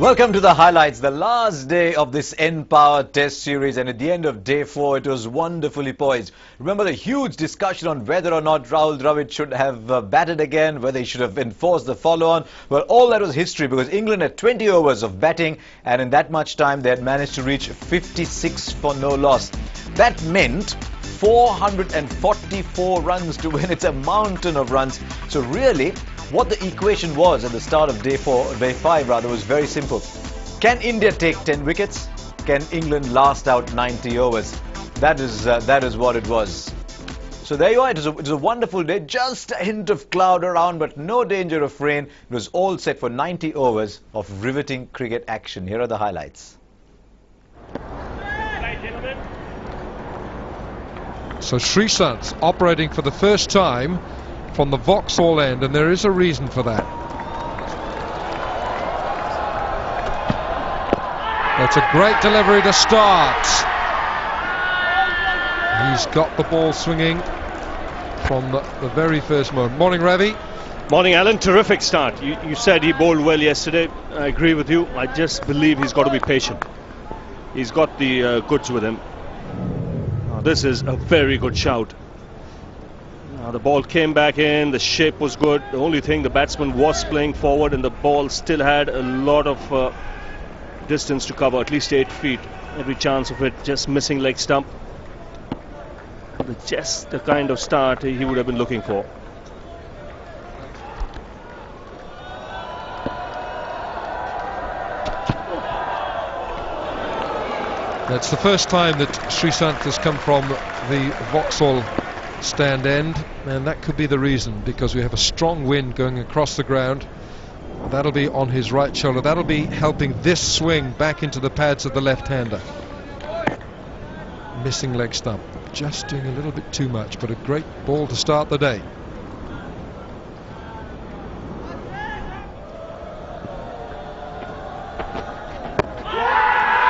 Welcome to the highlights, the last day of this N-Power Test series, and at the end of day 4 it was wonderfully poised. Remember the huge discussion on whether or not Rahul Dravid should have batted again, whether he should have enforced the follow-on. Well, all that was history because England had 20 overs of batting, and in that much time they had managed to reach 56 for no loss. That meant 444 runs to win. It's a mountain of runs. So really, what the equation was at the start of day 5 was very simple. Can India take 10 wickets? Can England last out 90 overs? That is what it was. So there you are. It was a wonderful day. Just a hint of cloud around, but no danger of rain. It was all set for 90 overs of riveting cricket action. Here are the highlights. So Sreesanth operating for the first time from the Vauxhall end, and there is a reason for that. That's a great delivery to start. He's got the ball swinging from the very first moment. Morning, Ravi. Morning, Alan. Terrific start. You said he bowled well yesterday. I agree with you. I just believe he's got to be patient. He's got the goods with him. This is a very good shout. The ball came back in, the shape was good. The only thing, the batsman was playing forward and the ball still had a lot of distance to cover, at least 8 feet. Every chance of it, just missing leg stump. Just the kind of start he would have been looking for. That's the first time that Sreesanth has come from the Vauxhall stand end, and that could be the reason, because we have a strong wind going across the ground. That'll be on his right shoulder. That'll be helping this swing back into the pads of the left-hander. Missing leg stump, just doing a little bit too much, but a great ball to start the day.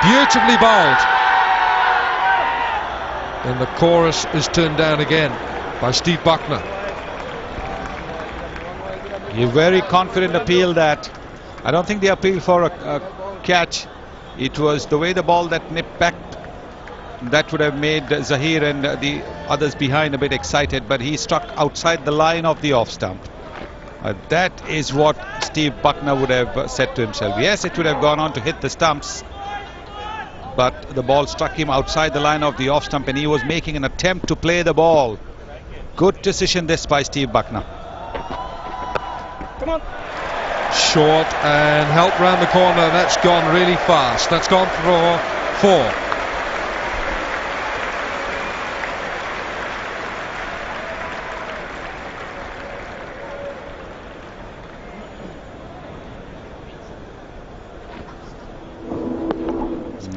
Beautifully bowled. And the chorus is turned down again by Steve Buckner. A very confident appeal that I don't think the appeal for a catch. It was the way the ball that nipped back that would have made Zaheer and the others behind a bit excited, but he struck outside the line of the off stump. That is what Steve Buckner would have said to himself. Yes, it would have gone on to hit the stumps, but the ball struck him outside the line of the off stump and he was making an attempt to play the ball. Good decision this by Steve Buckner. Come on. Short and help round the corner. That's gone really fast. That's gone for 4.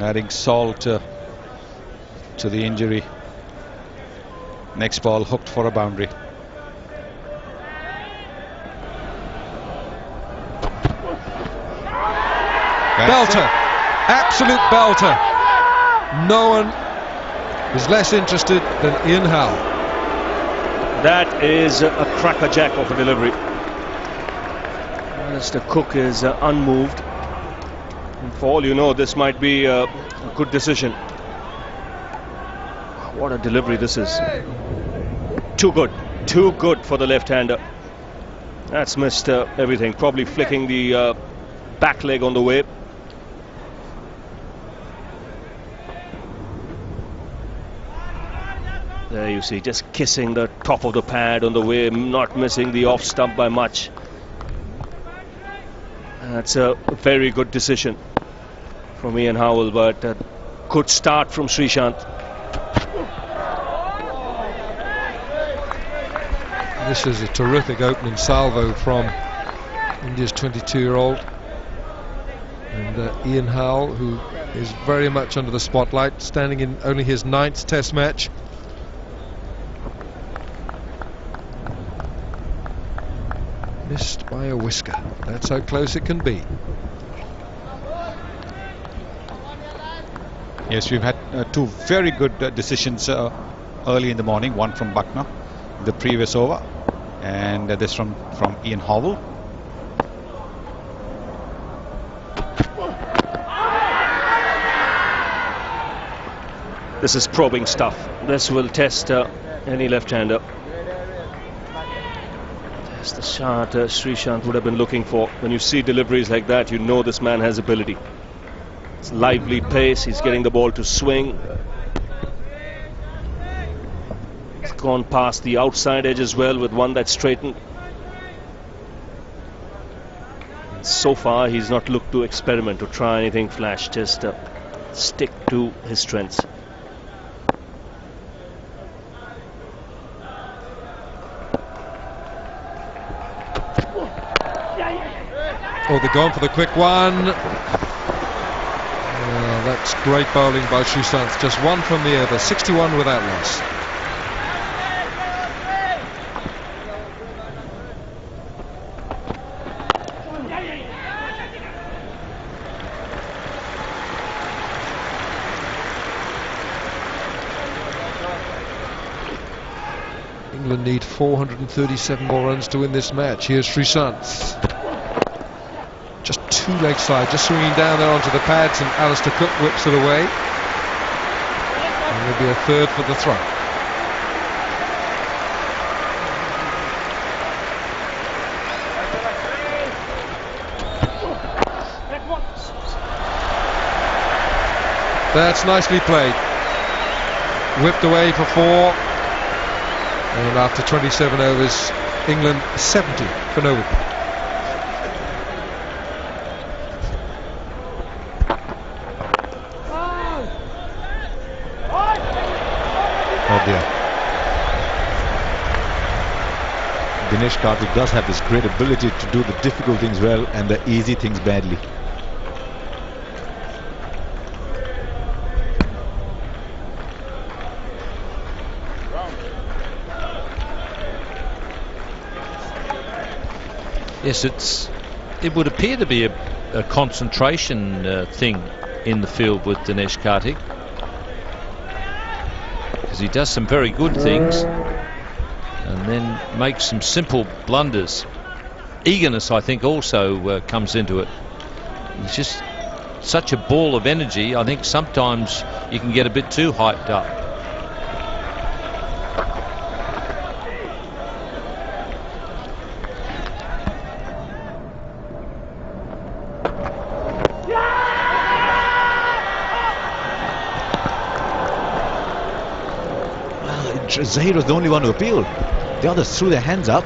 Adding salt to the injury. Next ball hooked for a boundary. Belter, absolute belter. No one is less interested than Ian Howe. That is a crackerjack of a delivery. Mr. Cook is unmoved. And for all you know, this might be a good decision. What a delivery this is. Too good for the left-hander. That's missed everything. Probably flicking the back leg on the way. There you see, just kissing the top of the pad on the way, not missing the off stump by much. That's a very good decision from Ian Howell, but a good start from Sreesanth. This is a terrific opening salvo from India's 22-year-old. And Ian Howell, who is very much under the spotlight, standing in only his 9th Test match. Missed by a whisker. That's how close it can be. Yes, we've had 2 very good decisions early in the morning. One from Buckner, the previous over, and this from Ian Howell. This is probing stuff. This will test any left-hander. That's the shot Sreesanth would have been looking for. When you see deliveries like that, you know this man has ability. It's lively pace. He's getting the ball to swing. He's gone past the outside edge as well with one that's straightened. So far, he's not looked to experiment, to try anything flash. Just stick to his strengths. Oh, they're going for the quick one. That's great bowling by Sreesanth. Just one from the other. 61 without loss. England need 437 more runs to win this match. Here's Sreesanth. Just two leg side, just swinging down there onto the pads, and Alistair Cook whips it away. And there'll be a third for the throw. That's nicely played. Whipped away for 4. And after 27 overs, England 70 for no wicket. Oh dear. Dinesh Karthik does have this great ability to do the difficult things well and the easy things badly. Yes, it would appear to be a concentration thing in the field with Dinesh Karthik, because he does some very good things and then makes some simple blunders. Eagerness, I think, also comes into it. He's just such a ball of energy. I think sometimes you can get a bit too hyped up. Zahir was the only one who appealed. The others threw their hands up.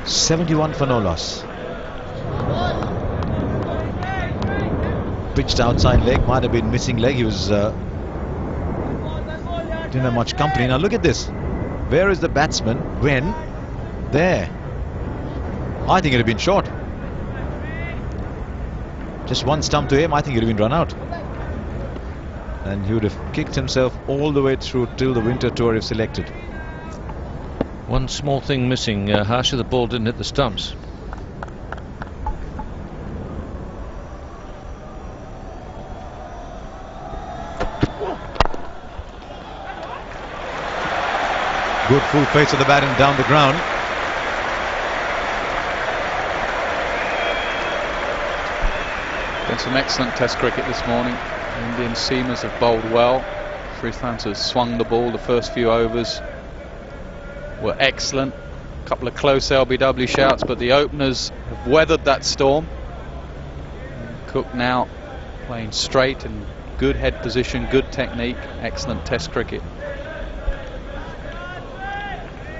71 for no loss. Pitched outside leg, might have been missing leg. He was didn't have much company. Now look at this. Where is the batsman? When? There. I think it had been short. Just one stump to him, I think it would have been run out. And he would have kicked himself all the way through till the winter tour if selected. One small thing missing, Harsha, the ball didn't hit the stumps. Good full pace of the bat and down the ground. Been some excellent Test cricket this morning. Indian seamers have bowled well. Sreesanth has swung the ball. The first few overs were excellent. A couple of close LBW shouts, but the openers have weathered that storm. Cook now playing straight and good head position, good technique, excellent Test cricket.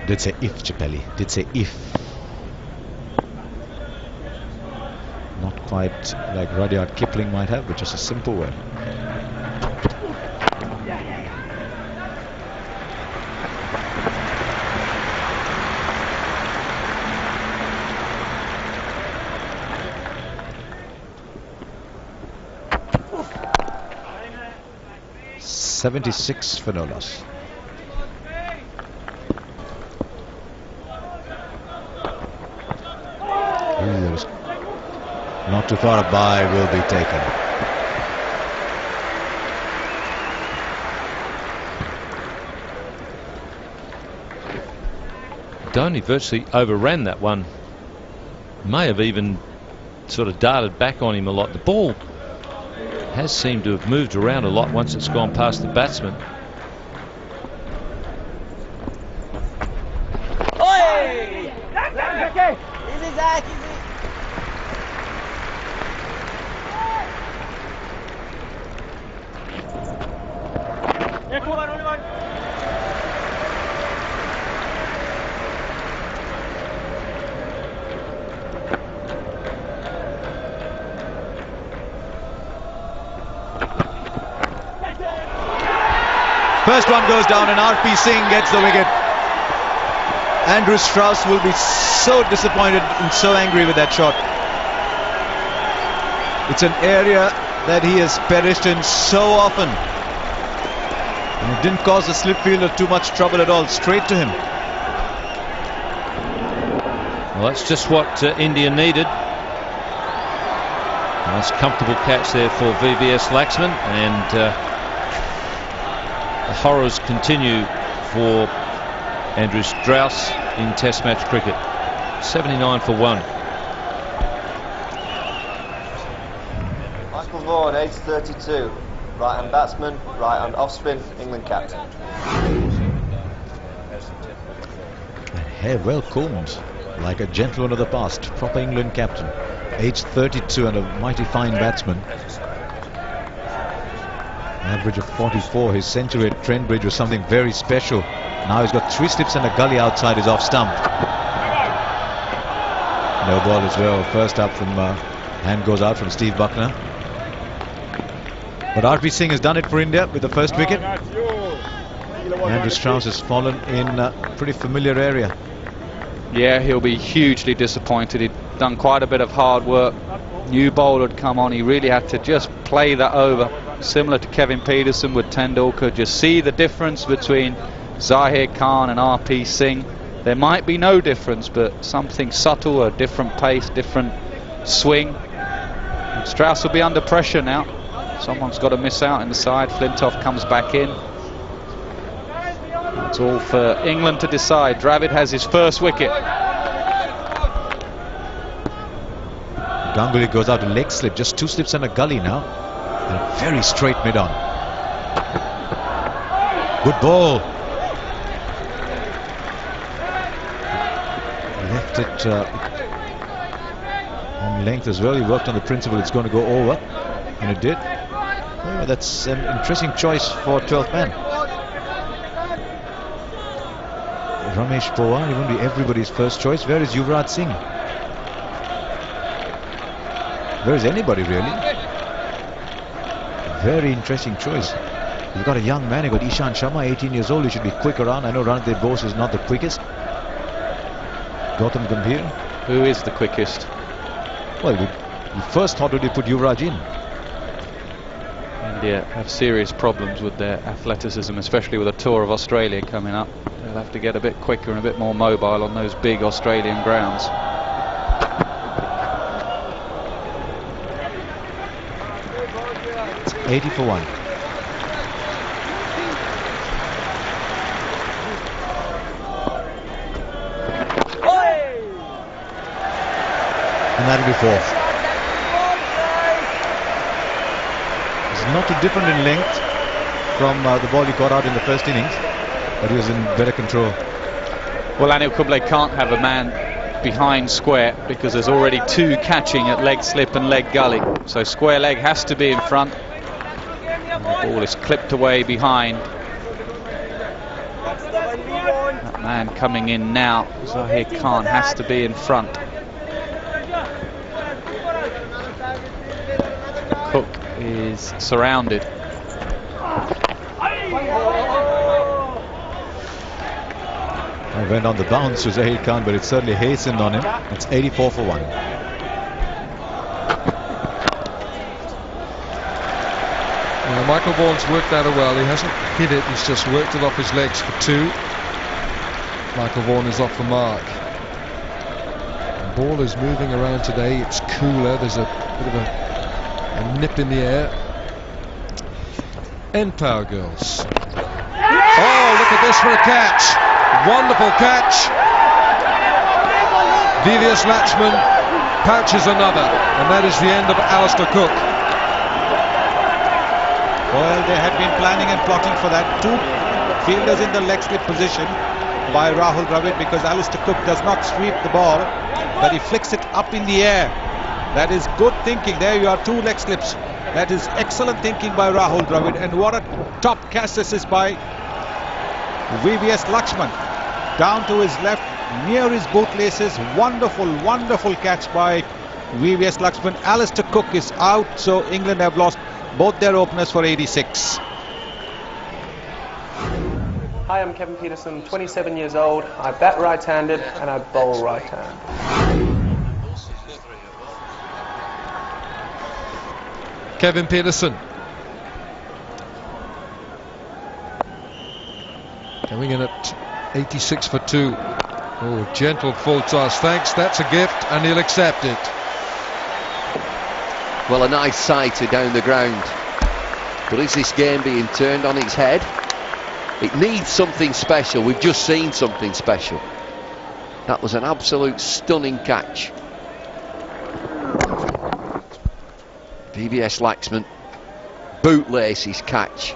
Did say if, Chappelli. Did say if. Not quite like Rudyard Kipling might have, but just a simple word. .76 for no loss. Not too far, a bye will be taken. Dhoni virtually overran that one. May have even sort of darted back on him a lot. The ball has seemed to have moved around a lot once it's gone past the batsman. First one goes down and RP Singh gets the wicket. Andrew Strauss will be so disappointed and so angry with that shot. It's an area that he has perished in so often. And it didn't cause the slip fielder too much trouble at all. Straight to him. Well, that's just what India needed. Nice comfortable catch there for VVS Laxman, and the horrors continue for Andrew Strauss in Test match cricket. 79 for 1. Michael Vaughan, age 32, right hand batsman, right hand off spin, England captain. Hair well combed, like a gentleman of the past. Proper England captain. Age 32 and a mighty fine batsman. Average of 44. His century at Trent Bridge was something very special. Now he's got 3 slips and a gully outside his off stump. No ball as well. First up from hand goes out from Steve Buckner. But RP Singh has done it for India with the first wicket. Andrew Strauss has fallen in a pretty familiar area. Yeah, he'll be hugely disappointed. He'd done quite a bit of hard work. New bowler had come on. He really had to just play that over. Similar to Kevin Peterson with Tendulkar. Just see the difference between Zahir Khan and RP Singh. There might be no difference, but something subtle, a different pace, different swing. And Strauss will be under pressure now. Someone's got to miss out in the side. Flintoff comes back in. It's all for England to decide. Dravid has his first wicket. Ganguly goes out to leg slip. Just 2 slips and a gully now. And a very straight mid-on. Good ball. Left it on length as well. He worked on the principle it's going to go over, and it did. Oh, that's an interesting choice for 12th man. Ramesh Pawar, he won't be everybody's first choice. Where is Yuvraj Singh? Where is anybody really? Very interesting choice. You've got a young man, you've got Ishan Sharma, 18 years old. He should be quick around. I know Ranadip Bose is not the quickest. Gautam Gambhir. Who is the quickest? Well, you first thought would you put Yuvraj in? India have serious problems with their athleticism, especially with a tour of Australia coming up. They'll have to get a bit quicker and a bit more mobile on those big Australian grounds. It's 80 for 1. And that'll be 4. It's not too different in length from the ball he got out in the first innings, but he was in better control. Well, Anil Kumble can't have a man behind square because there's already 2 catching at leg slip and leg gully. So square leg has to be in front. And the ball is clipped away behind. That man coming in now, Zahir Khan, has to be in front. Cook is surrounded. I went on the bounce to Zahir Khan, but it certainly hastened on him. It's 84 for 1. Well, Michael Vaughan's worked that well. He hasn't hit it, he's just worked it off his legs for 2. Michael Vaughan is off the mark. The ball is moving around today. It's cooler. There's a bit of a nip in the air. End power, girls. Oh, look at this for a catch. Wonderful catch. VVS Laxman pouches another, and that is the end of Alistair Cook. Well, they had been planning and plotting for that. Two fielders in the leg slip position by Rahul Dravid, because Alistair Cook does not sweep the ball, but he flicks it up in the air. That is good thinking. There you are, two leg slips. That is excellent thinking by Rahul Dravid, and what a top catch assist by VVS Lakshman. Down to his left, near his bootlaces. Wonderful, wonderful catch by VVS Lakshman. Alistair Cook is out, so England have lost both their openers for 86. Hi, I'm Kevin Peterson, 27 years old. I bat right-handed and I bowl right-handed. Kevin Peterson. Coming in at 86 for 2. Oh, gentle full toss. Thanks, that's a gift, and he'll accept it. Well, a nice sighter down the ground. But is this game being turned on its head? It needs something special. We've just seen something special. That was an absolute stunning catch. VVS Lakshman bootlace his catch,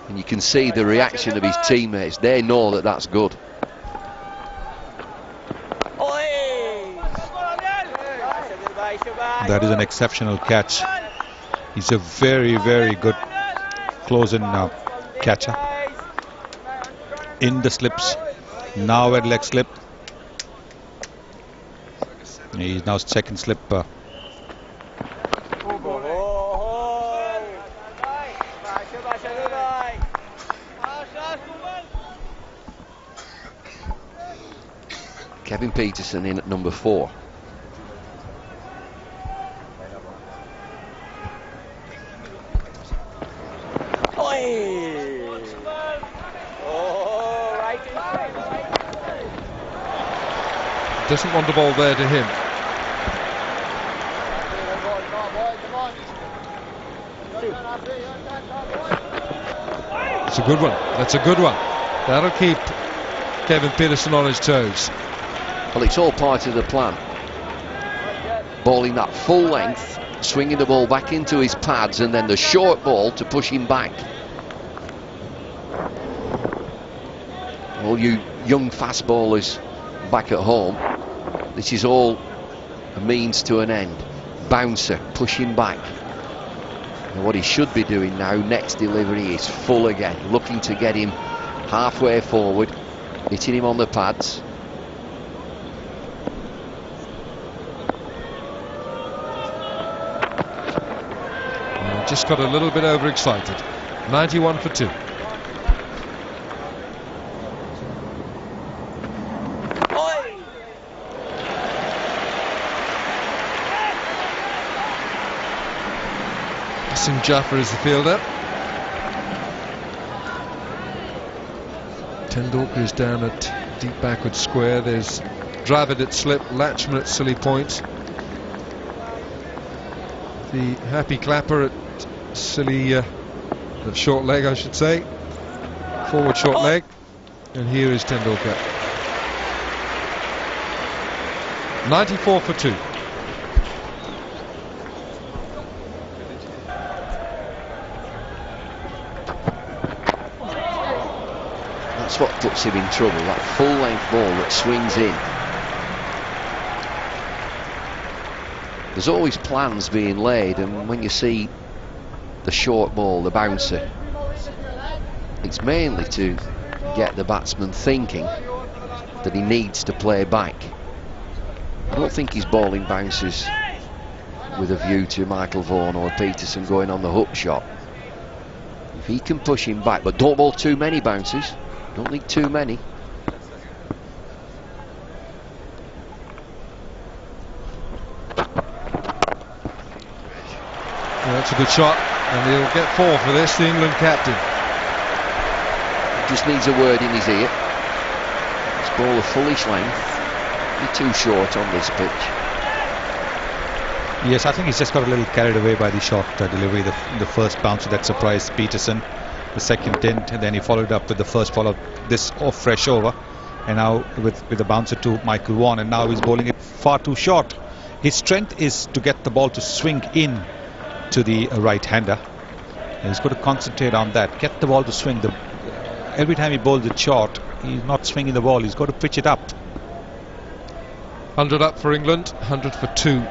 and you can see the reaction of his teammates. They know that that's good. That is an exceptional catch. He's a very, very good close-in catcher. In the slips, now at leg slip. He's now second slip. Kevin Peterson in at number 4. Doesn't want the ball there to him. It's a good one. That's a good one. That'll keep Kevin Peterson on his toes. Well, it's all part of the plan. Bowling that full length, swinging the ball back into his pads, and then the short ball to push him back. All you young fast bowlers back at home, this is all a means to an end. Bouncer, pushing back. And what he should be doing now, next delivery, is full again, looking to get him halfway forward, hitting him on the pads. Just got a little bit overexcited. 91 for 2. Sim Jaffer is the fielder. Tendulkar is down at deep backward square. There's Dravid at slip, Lakshman at silly point. The happy clapper at silly the short leg, I should say. Forward short leg. And here is Tendulkar. 94 for 2. That's what puts him in trouble, that full length ball that swings in. There's always plans being laid, and when you see the short ball, the bouncer, it's mainly to get the batsman thinking that he needs to play back. I don't think he's bowling bouncers with a view to Michael Vaughan or Peterson going on the hook shot. If he can push him back, but don't bowl too many bounces, don't need too many. That's a good shot, and he'll get 4 for this, the England captain. Just needs a word in his ear. This ball a fullish length. You're too short on this pitch. Yes, I think he's just got a little carried away by the short delivery. The first bouncer that surprised Peterson, the second didn't, and then he followed up with the first follow, this off fresh over, and now with the bouncer to Michael Vaughan, and now he's bowling it far too short. His strength is to get the ball to swing in to the right-hander. And he's got to concentrate on that. Get the ball to swing. Every time he bowls it short, he's not swinging the ball. He's got to pitch it up. 100 up for England, 100 for 2.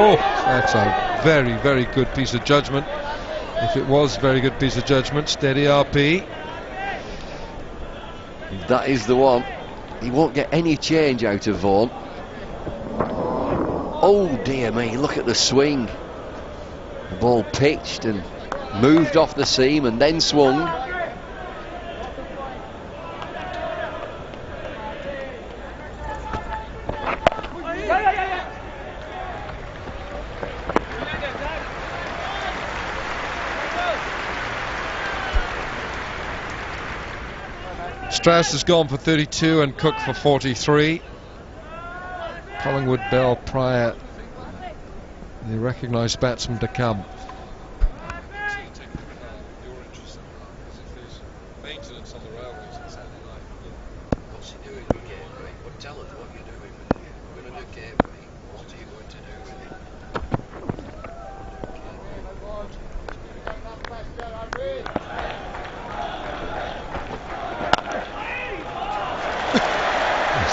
Oh, that's a very, very good piece of judgment. If it was a very good piece of judgment, steady RP. That is the one. He won't get any change out of Vaughan. Oh dear me, look at the swing. The ball pitched and moved off the seam and then swung. Strauss has gone for 32 and Cook for 43. Collingwood, Bell, Pryor, the recognised batsman to come.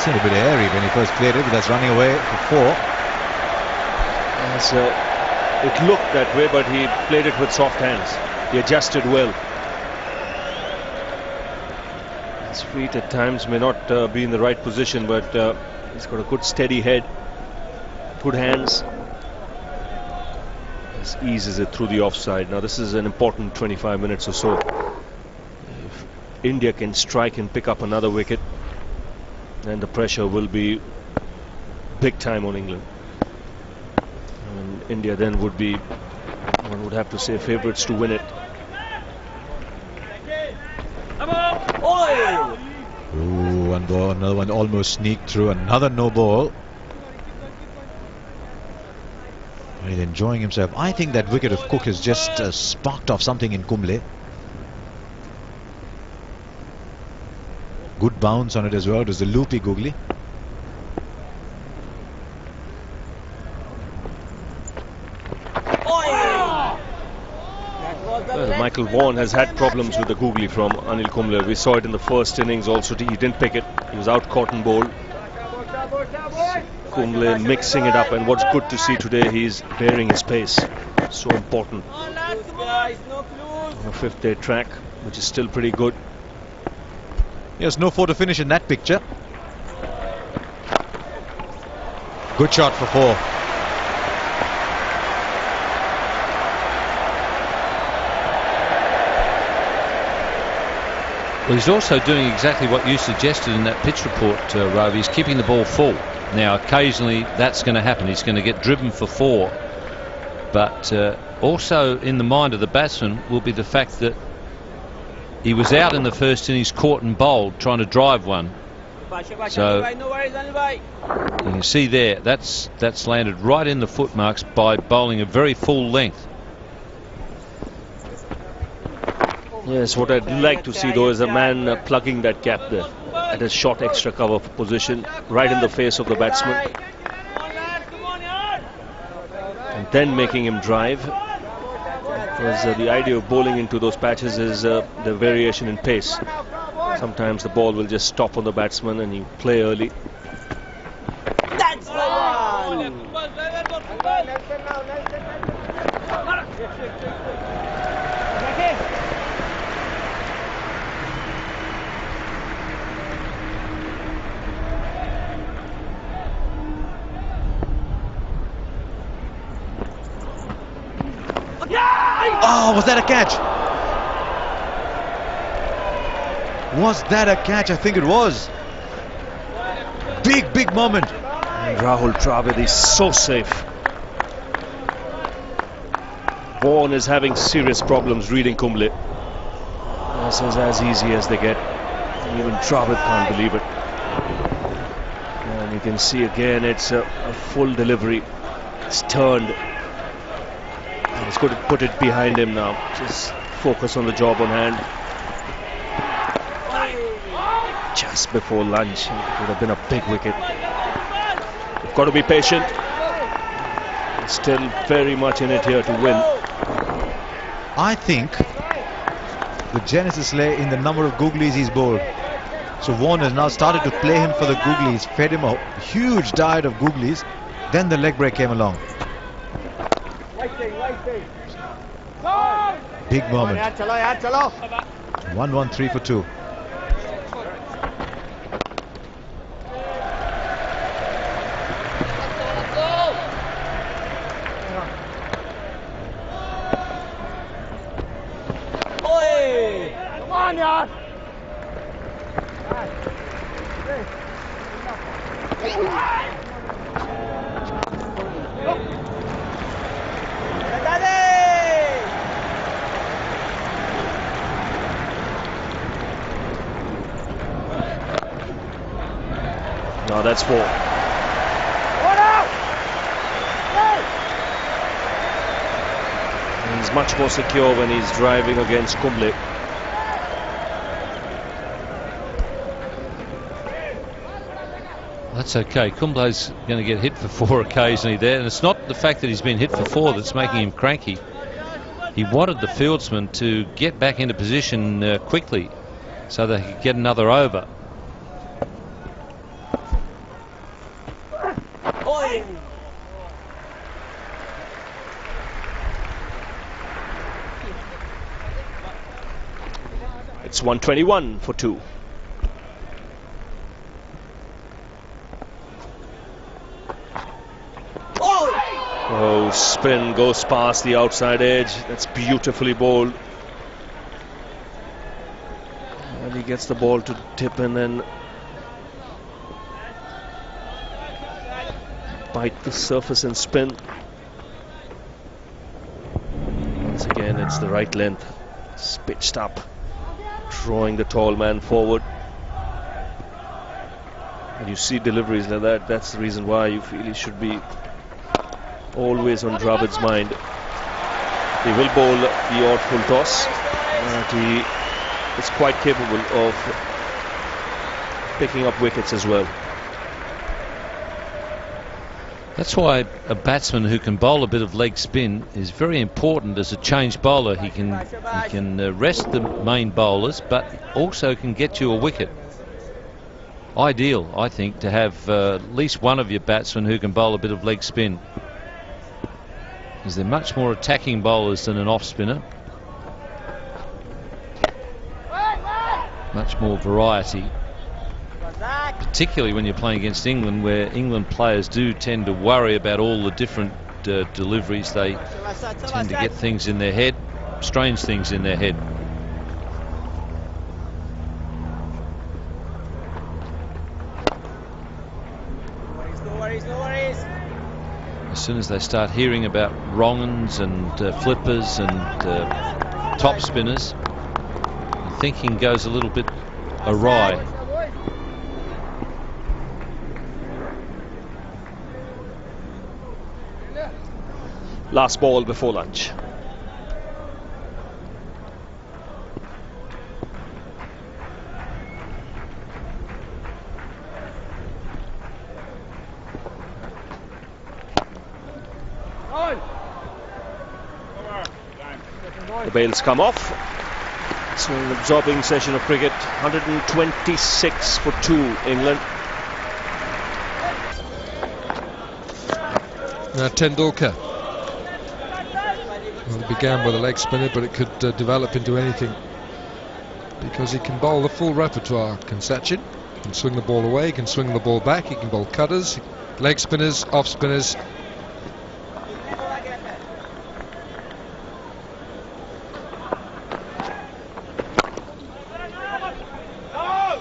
A bit airy when he first played it, but that's running away for 4. It looked that way, but he played it with soft hands. He adjusted well. His feet at times may not be in the right position, but he's got a good steady head, good hands. Just eases it through the offside. Now this is an important 25 minutes or so. If India can strike and pick up another wicket, then the pressure will be big time on England. And India then would be, one would have to say, favourites to win it. Ooh, and another one almost sneaked through. Another no ball. He's enjoying himself. I think that wicket of Cook has just sparked off something in Kumble. Good bounce on it as well. It was a loopy googly. Well, Michael Vaughan has had problems with the googly from Anil Kumble. We saw it in the first innings also. He didn't pick it. He was out caught and bowled. Kumble mixing it up, and what's good to see today, he's bearing his pace. So important. On a 5th day track, which is still pretty good. Yes, no 4 to finish in that picture. Good shot for 4. Well, he's also doing exactly what you suggested in that pitch report, Ravi. He's keeping the ball full. Now, occasionally that's going to happen. He's going to get driven for 4. But also in the mind of the batsman will be the fact that he was out in the first innings, caught and bowled, trying to drive one. So you can see there, that's landed right in the footmarks by bowling a very full length. Yes, what I'd like to see though is a man plugging that gap there at a short extra cover position, right in the face of the batsman, and then making him drive. Because the idea of bowling into those patches is the variation in pace. Sometimes the ball will just stop on the batsman and you play early. That's the one! Oh, was that a catch? Was that a catch? I think it was. Big moment. And Rahul Dravid is so safe. Vaughan is having serious problems reading Kumble. This is as easy as they get. Even Dravid can't believe it. And you can see again, it's a full delivery. It's turned. He's got to put it behind him now. Just focus on the job on hand. Just before lunch, it would have been a big wicket. got to be patient. Still very much in it here to win. I think the genesis lay in the number of googlies he's bowled. So Vaughan has now started to play him for the googlies, fed him a huge diet of googlies. Then the leg break came along. Big moment. 1-1-3 for 2. Come on, yaar. Now that's 4. He's much more secure when he's driving against Kumble. That's okay. Kumble's going to get hit for 4 occasionally there, and it's not the fact that he's been hit for 4 that's making him cranky. He wanted the fieldsman to get back into position quickly so that he could get another over. It's 121 for 2. Oh, spin goes past the outside edge. That's beautifully bowled. And he gets the ball to tip and then bite the surface and spin. Once again, it's the right length. It's pitched up, drawing the tall man forward. And you see deliveries like that. That's the reason why you feel he should be always on Dravid's mind. He will bowl the odd full toss, but he is quite capable of picking up wickets as well. That's why a batsman who can bowl a bit of leg spin is very important as a change bowler. He can rest the main bowlers, but also can get you a wicket. Ideal, I think, to have at least one of your batsmen who can bowl a bit of leg spin. Because they're much more attacking bowlers than an off-spinner. Much more variety. Particularly when you're playing against England, where England players do tend to worry about all the different deliveries. They tend to get things in their head, strange things in their head. No worries. As soon as they start hearing about wrong-uns and flippers and top spinners, the thinking goes a little bit awry. Last ball before lunch. The bails come off. It's an absorbing session of cricket. 126 for 2 England. Now Tendulkar. Well, it began with a leg spinner, but it could develop into anything because he can bowl the full repertoire. Can Sachin, he can swing the ball away, he can swing the ball back, he can bowl cutters, leg spinners, off spinners.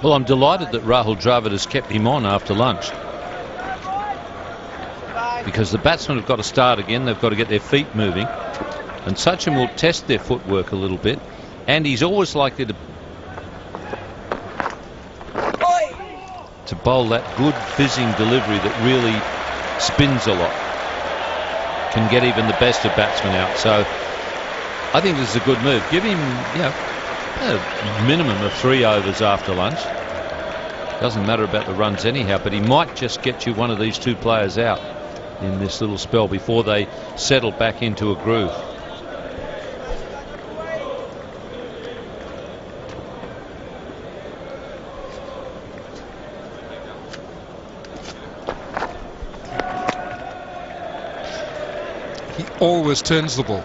Well, I'm delighted that Rahul Dravid has kept him on after lunch, because the batsmen have got to start again. They've got to get their feet moving, and Sachin will test their footwork a little bit, and he's always likely to bowl that good fizzing delivery that really spins a lot, can get even the best of batsmen out. So I think this is a good move. Give him, you know, a minimum of 3 overs after lunch. Doesn't matter about the runs anyhow, but he might just get you one of these two players out in this little spell before they settle back into a groove. He always turns the ball.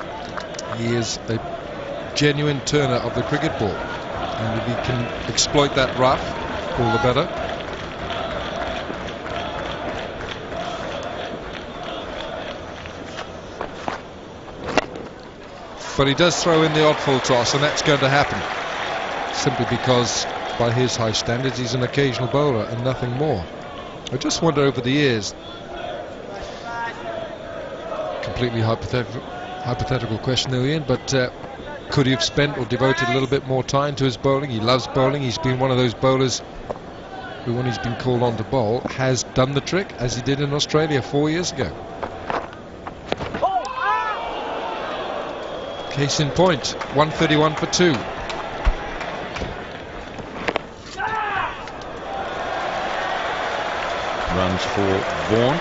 He is a genuine turner of the cricket ball, and if he can exploit that rough, all the better. But he does throw in the odd full toss, and that's going to happen simply because by his high standards he's an occasional bowler and nothing more. I just wonder over the years, completely hypothetical question there, Ian, but could he have spent or devoted a little bit more time to his bowling? He loves bowling. He's been one of those bowlers who, when he's been called on to bowl, has done the trick, as he did in Australia 4 years ago. Case in point, 131 for 2. Runs for Vaughan.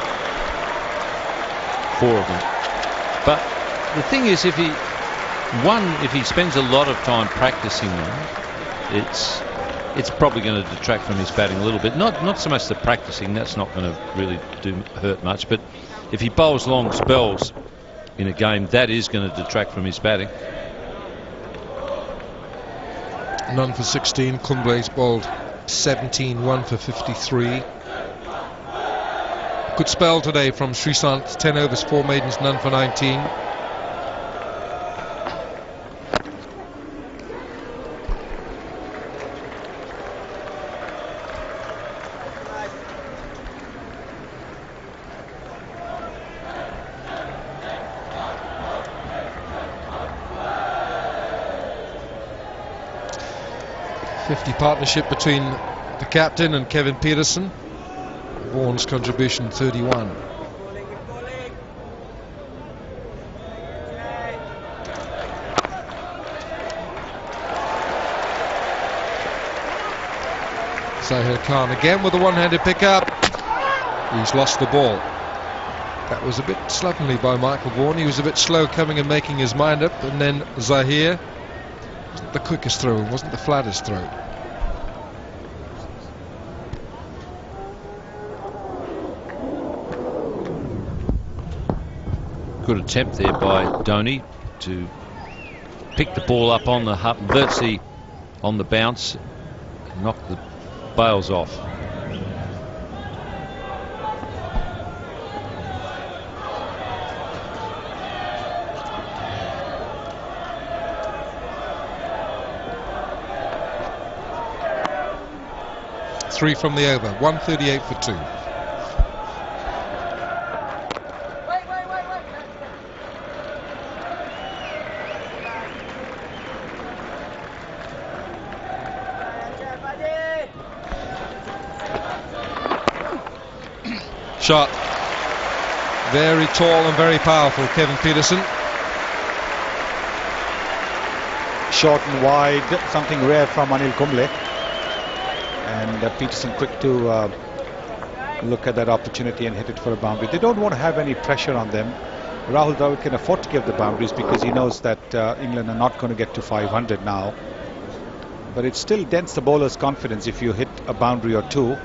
4 of them. But the thing is, if he spends a lot of time practicing them, it's probably going to detract from his batting a little bit. Not so much the practicing, that's not going to really hurt much, but if he bowls long spells in a game, that is going to detract from his batting. None for 16. Kumble's bowled 17, 1 for 53. Good spell today from Sreesanth. 10 overs, 4 maidens, none for 19. Partnership between the captain and Kevin Pietersen. Vaughan's contribution 31. Zahir Khan again with a one-handed pickup. He's lost the ball. That was a bit slovenly by Michael Vaughan. He was a bit slow coming and making his mind up, and then Zahir wasn't the quickest throw, wasn't the flattest throw. Good attempt there by Dhoni to pick the ball up on the virtually on the bounce and knock the bails off. Three from the over, 138 for 2. Shot. Very tall and very powerful, Kevin Pietersen. Short and wide, something rare from Anil Kumble. And Pietersen quick to look at that opportunity and hit it for a boundary. They don't want to have any pressure on them. Rahul Dravid can afford to give the boundaries because he knows that England are not going to get to 500 now. But it still dents the bowler's confidence if you hit a boundary or two.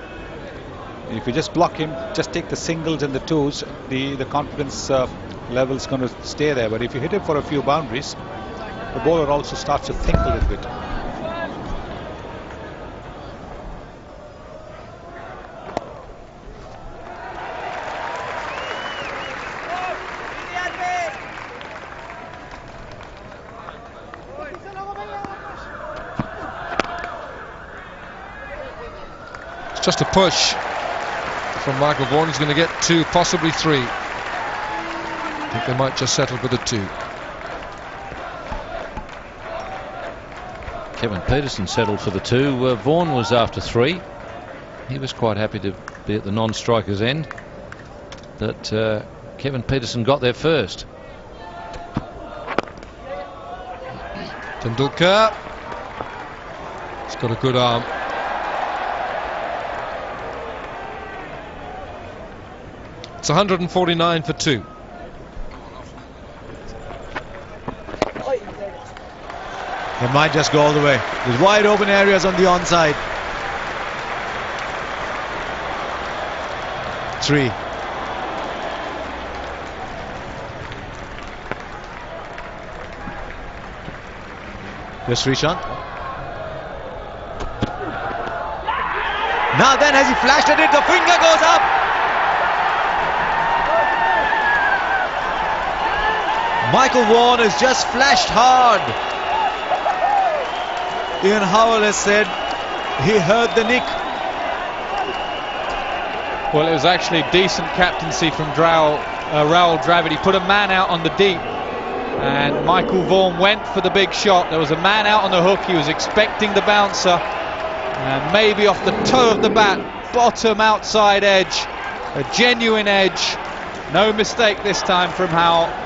If you just block him, just take the singles and the twos, the confidence level is going to stay there. But if you hit him for a few boundaries, the bowler also starts to think a little bit. It's just a push from Michael Vaughan. He's going to get 2, possibly 3. I think they might just settle for the 2. Kevin Pietersen settled for the 2. Vaughan was after 3. He was quite happy to be at the non-striker's end. But Kevin Pietersen got there first. Tendulkar. He's got a good arm. It's 149 for 2. They might just go all the way. There's wide open areas on the onside. 3. Here's Srishant. Now then, as he flashed at it, the finger goes up. Michael Vaughan has just flashed hard. Ian Howell has said he heard the nick. Well, it was actually decent captaincy from Rahul Dravid. He put a man out on the deep, and Michael Vaughan went for the big shot. There was a man out on the hook. He was expecting the bouncer, and maybe off the toe of the bat, bottom outside edge, a genuine edge. No mistake this time from Howell.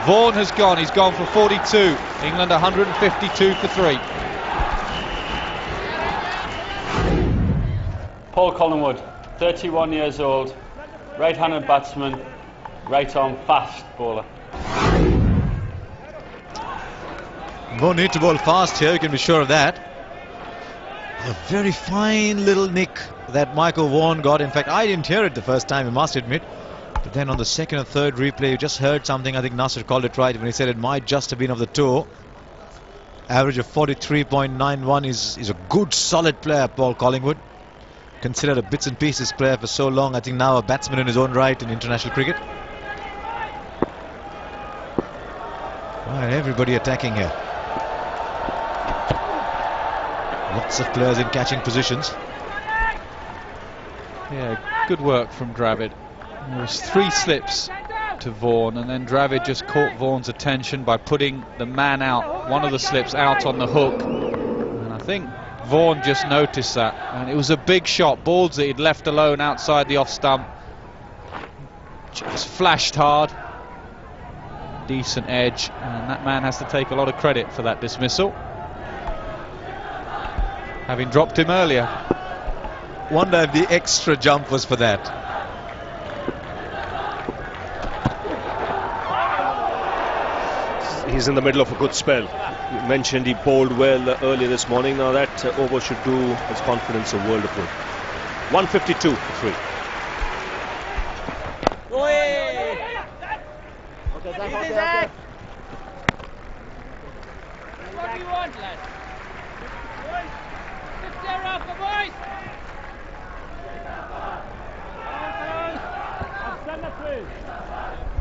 Vaughan has gone. He's gone for 42. England 152 for 3. Paul Collingwood, 31 years old, right-handed batsman, right-arm fast bowler. Won't need to bowl fast here, you can be sure of that. A very fine little nick that Michael Vaughan got. In fact, I didn't hear it the first time, I must admit. But then on the second and third replay, you just heard something. I think Nasser called it right when he said it might just have been of the toe. Average of 43.91 is a good, solid player, Paul Collingwood. Considered a bits and pieces player for so long. I think now a batsman in his own right in international cricket. Right, everybody attacking here. Lots of players in catching positions. Yeah, good work from Dravid. There was 3 slips to Vaughan, and then Dravid just caught Vaughan's attention by putting the man out, one of the slips out on the hook. And I think Vaughan just noticed that, and it was a big shot. Balls that he'd left alone outside the off stump. Just flashed hard. Decent edge, and that man has to take a lot of credit for that dismissal, having dropped him earlier. Wonder if the extra jump was for that. He's in the middle of a good spell. You mentioned he bowled well earlier this morning. Now that over should do his confidence a world of good. 152 for 3.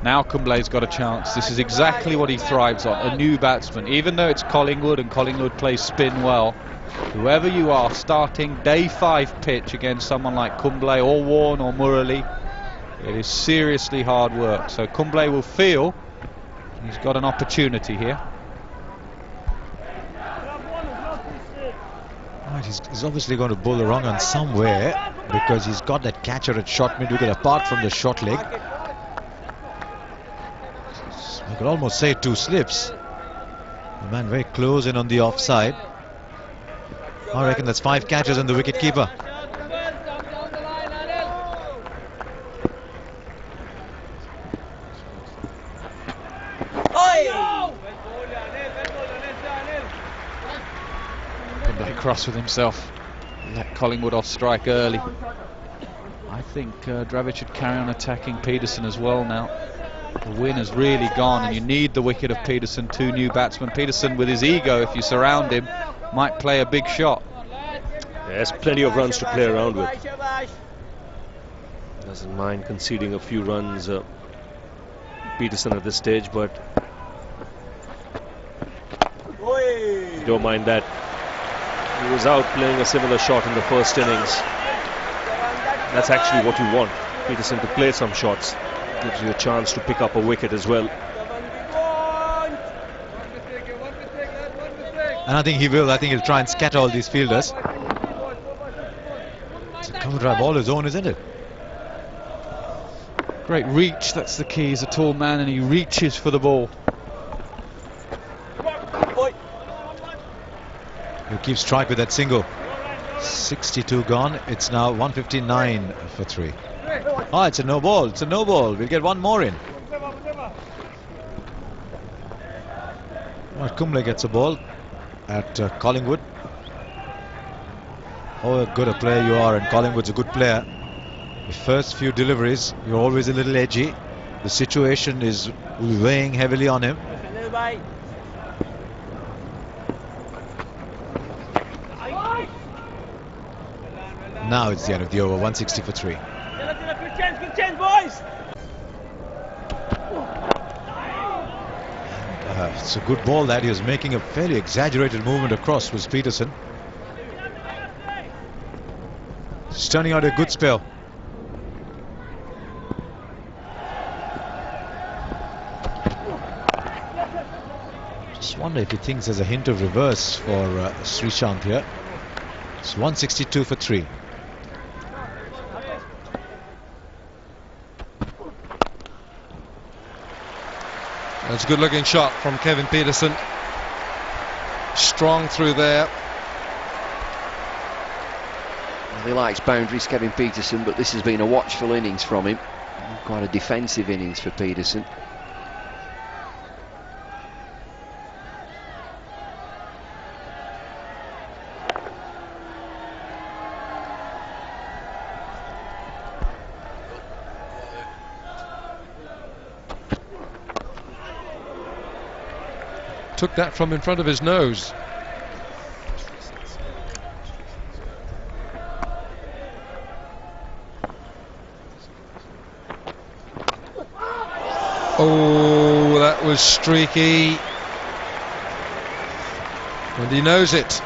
Now Kumble's got a chance. This is exactly what he thrives on, a new batsman. Even though it's Collingwood and Collingwood plays spin well, whoever you are starting day 5 pitch against someone like Kumble or Vaughan or Murali, it is seriously hard work. So Kumble will feel he's got an opportunity here. Right, he's obviously going to bowl the wrong on somewhere, because he's got that catcher at short mid wicket apart from the short leg. I could almost say 2 slips. The man very close in on the offside. I reckon that's 5 catches on the wicket keeper. Kumble cross with himself. Let Collingwood off strike early. I think Dravid should carry on attacking Peterson as well now. The win has really gone, and you need the wicket of Peterson. 2 new batsmen. Peterson, with his ego, if you surround him, might play a big shot. There's plenty of runs to play around with. Doesn't mind conceding a few runs, Peterson, at this stage, but you don't mind that. He was out playing a similar shot in the first innings. That's actually what you want, Peterson to play some shots. Gives you a chance to pick up a wicket as well. And I think he will. I think he'll try and scatter all these fielders. It's a cover drive all his own, isn't it? Great reach, that's the key. He's a tall man and he reaches for the ball. He'll keep strike with that single. 62 gone. It's now 159 for 3. Oh, it's a no ball. It's a no ball. We'll get one more in. Well, Kumble gets a ball at Collingwood. Oh, good a player you are, and Collingwood's a good player. The first few deliveries, you're always a little edgy. The situation is weighing heavily on him. Now it's the end of the over, 160 for 3. Good chance, boys! It's a good ball that he was making a fairly exaggerated movement across, was Peterson. He's turning out a good spell. Just wonder if he thinks there's a hint of reverse for Srishant here. It's 162 for 3. That's a good looking shot from Kevin Peterson. Strong through there. He likes boundaries, Kevin Peterson, but this has been a watchful innings from him. Quite a defensive innings for Peterson. Took that from in front of his nose. Oh, that was streaky. And he knows it.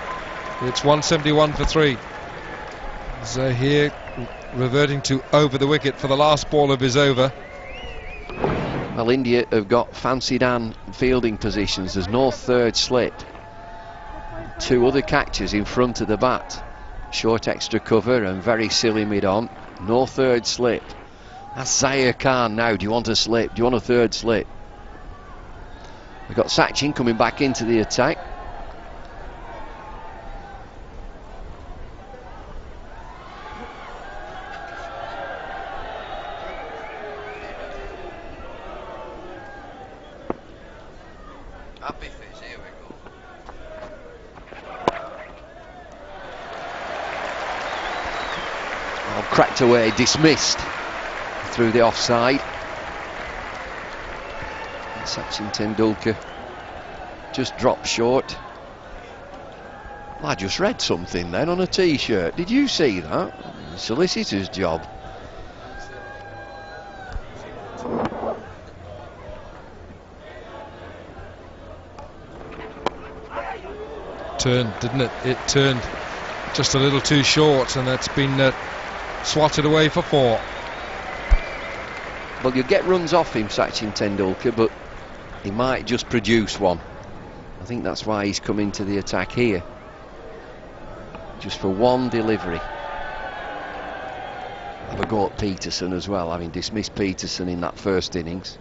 It's 171 for 3. Zahir reverting to over the wicket for the last ball of his over. Well, India have got fancied and fielding positions. There's no third slip. 2 other catchers in front of the bat. Short extra cover and very silly mid-on. No third slip. That's Zahir Khan now. Do you want a slip? Do you want a third slip? We've got Sachin coming back into the attack. Happy fish, here we go. Oh, cracked away, dismissed through the offside. And Sachin Tendulkar just dropped short. I just read something then on a t-shirt. Did you see that? Solicitor's job. Turned, didn't it? It turned just a little too short, and that's been swatted away for 4. Well, you get runs off him, Sachin Tendulkar, but he might just produce one. I think that's why he's come into the attack here. Just for one delivery. Have a go at Peterson as well, having dismissed Peterson in that first innings.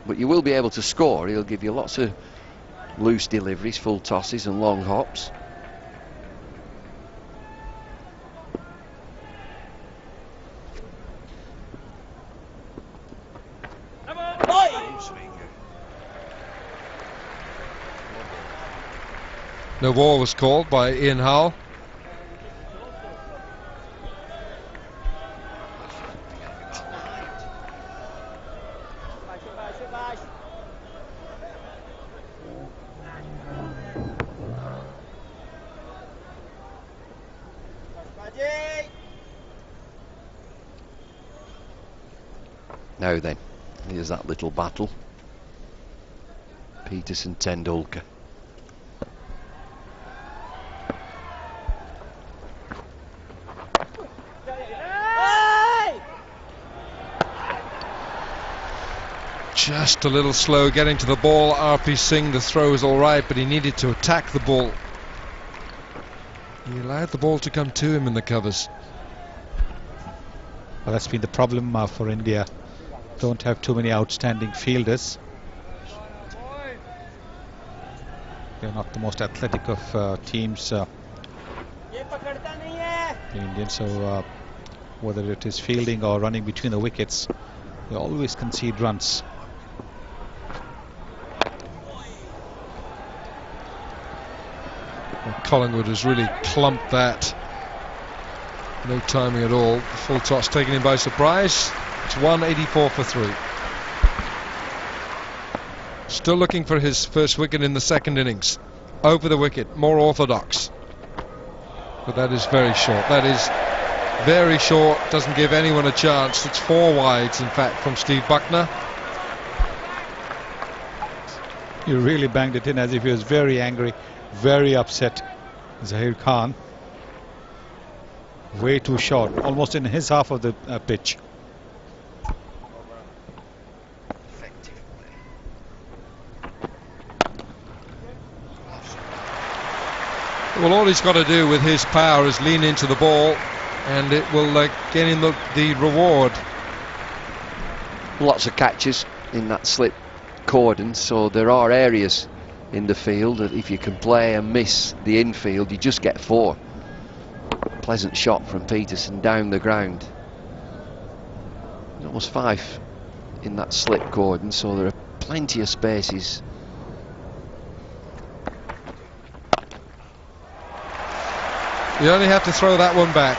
But you will be able to score. He'll give you lots of loose deliveries, full tosses and long hops. No ball was called by Ian Howell. Now then, here's that little battle. Peterson Tendulkar. Just a little slow getting to the ball. RP Singh, the throw is all right, but he needed to attack the ball. He allowed the ball to come to him in the covers. Well, that's been the problem for India. Don't have too many outstanding fielders. They're not the most athletic of teams, the Indians. So whether it is fielding or running between the wickets. They always concede runs. Well, Collingwood has really clumped that. No timing at all. The full toss taken in by surprise. It's 184 for 3. Still looking for his first wicket in the second innings. Over the wicket, more orthodox. But that is very short. That is very short. Doesn't give anyone a chance. It's 4 wides, in fact, from Steve Buckner. He really banged it in as if he was very angry, very upset. Zaheer Khan. Way too short, almost in his half of the pitch. Well, all he's got to do with his power is lean into the ball, and it will get him the reward. Lots of catches in that slip cordon, so there are areas in the field that if you can play and miss the infield, you just get 4. Pleasant shot from Peterson down the ground. There's almost 5 in that slip cordon, so there are plenty of spaces. You only have to throw that one back.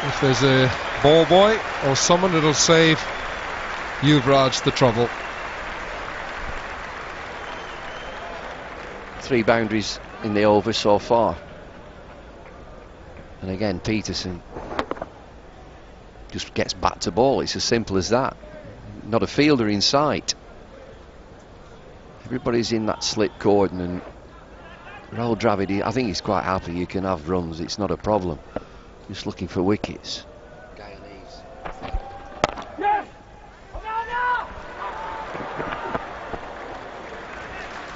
If there's a ball boy or someone, it'll save Yuvraj the trouble. 3 boundaries in the over so far. And again, Peterson just gets back to ball. It's as simple as that. Not a fielder in sight. Everybody's in that slip cordon, and Rahul Dravid, I think he's quite happy. You can have runs, it's not a problem. Just looking for wickets.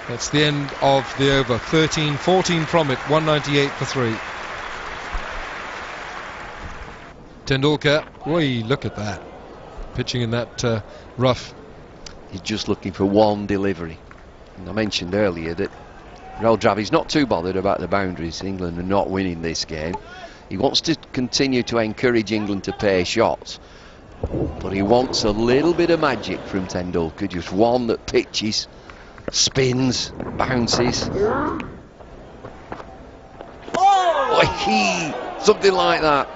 That's the end of the over. 13-14 from it. 198 for 3. Tendulkar, oi, look at that. Pitching in that rough. He's just looking for one delivery. And I mentioned earlier that Rahul Dravid's not too bothered about the boundaries. England are not winning this game. He wants to continue to encourage England to pay shots, but he wants a little bit of magic from Tendulkar, just one that pitches, spins, bounces. Something like that.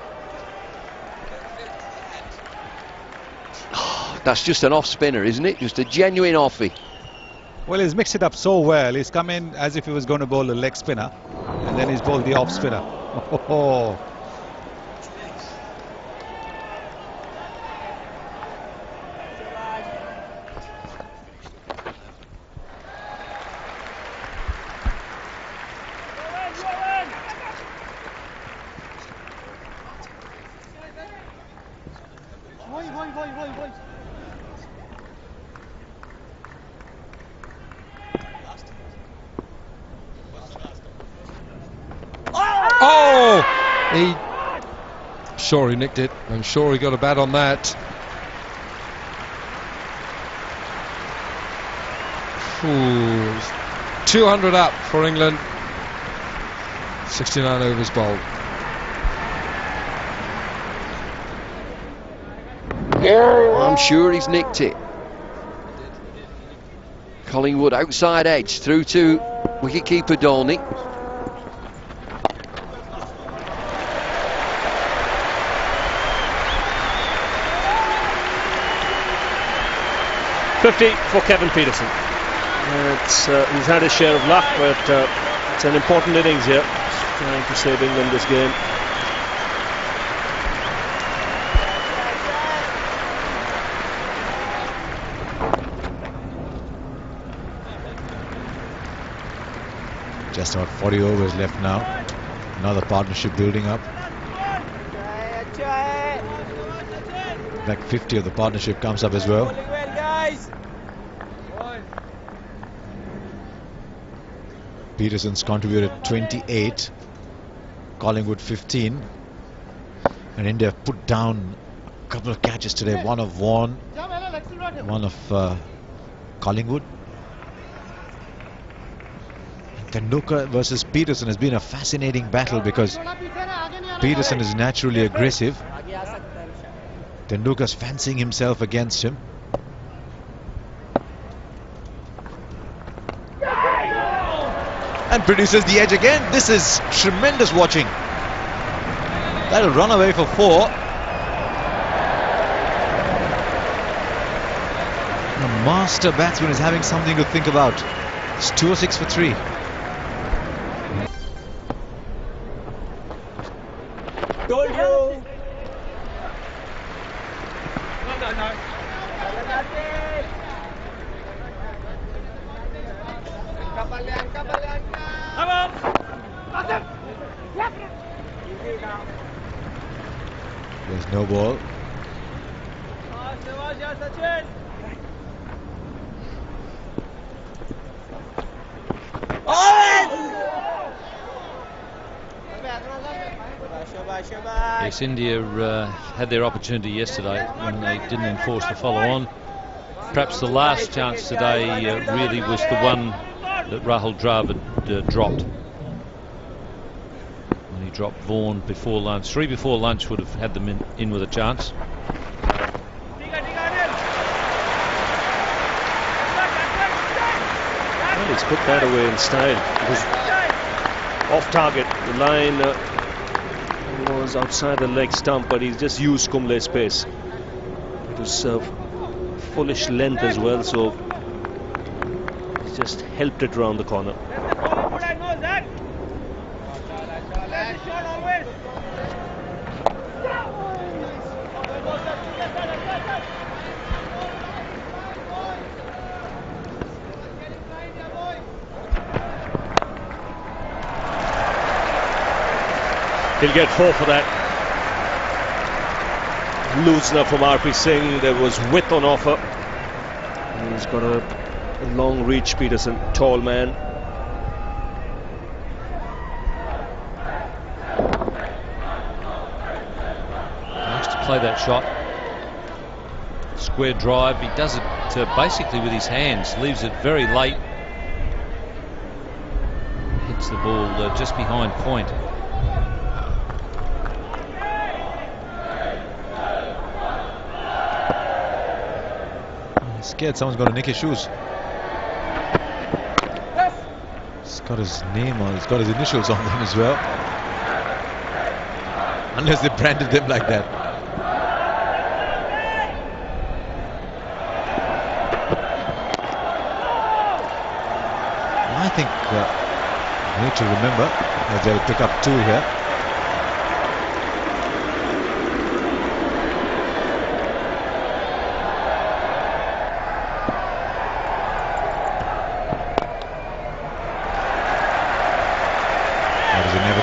That's just an off spinner, isn't it? Just a genuine offie. Well, he's mixed it up so well. He's come in as if he was going to bowl a leg spinner, and then he's bowled the off spinner. Oh. Sure, he nicked it. I'm sure he got a bat on that. Ooh, 200 up for England. 69 overs bowled. I'm sure he's nicked it. Collingwood outside edge through to wicketkeeper Dhoni. For Kevin Peterson. He's had his share of luck, but it's an important innings here, trying to save England this game. Just about 40 overs left now. Another partnership building up. Like 50 of the partnership comes up as well. Peterson's contributed 28, Collingwood 15, and India put down a couple of catches today. One of Vaughan, one of Collingwood. Tendulkar versus Peterson has been a fascinating battle because Peterson is naturally aggressive, Tendulkar's fancying himself against him. And produces the edge again. This is tremendous watching. That'll run away for 4. The master batsman is having something to think about. It's 2 or 6 for 3. Told you. There's no ball. Yes, India had their opportunity yesterday when they didn't enforce the follow-on. Perhaps the last chance today really was the one that Rahul Dravid dropped. When he dropped Vaughan before lunch. 3 before lunch would have had them in with a chance. Well, he's put that away in style. Because off target, the line was outside the leg stump, but he's just used Kumle's space. It was fullish length as well, so he's just helped it around the corner. He'll get 4 for that. Loosener from RP Singh. There was width on offer. And he's got a long reach, Peterson. Tall man. Likes to play that shot. Square drive. He does it basically with his hands. Leaves it very late. Hits the ball just behind point. Scared someone's going to nick his shoes. He's got his name on, he's got his initials on them as well. Unless they branded them like that. I think we need to remember that they'll pick up 2 here.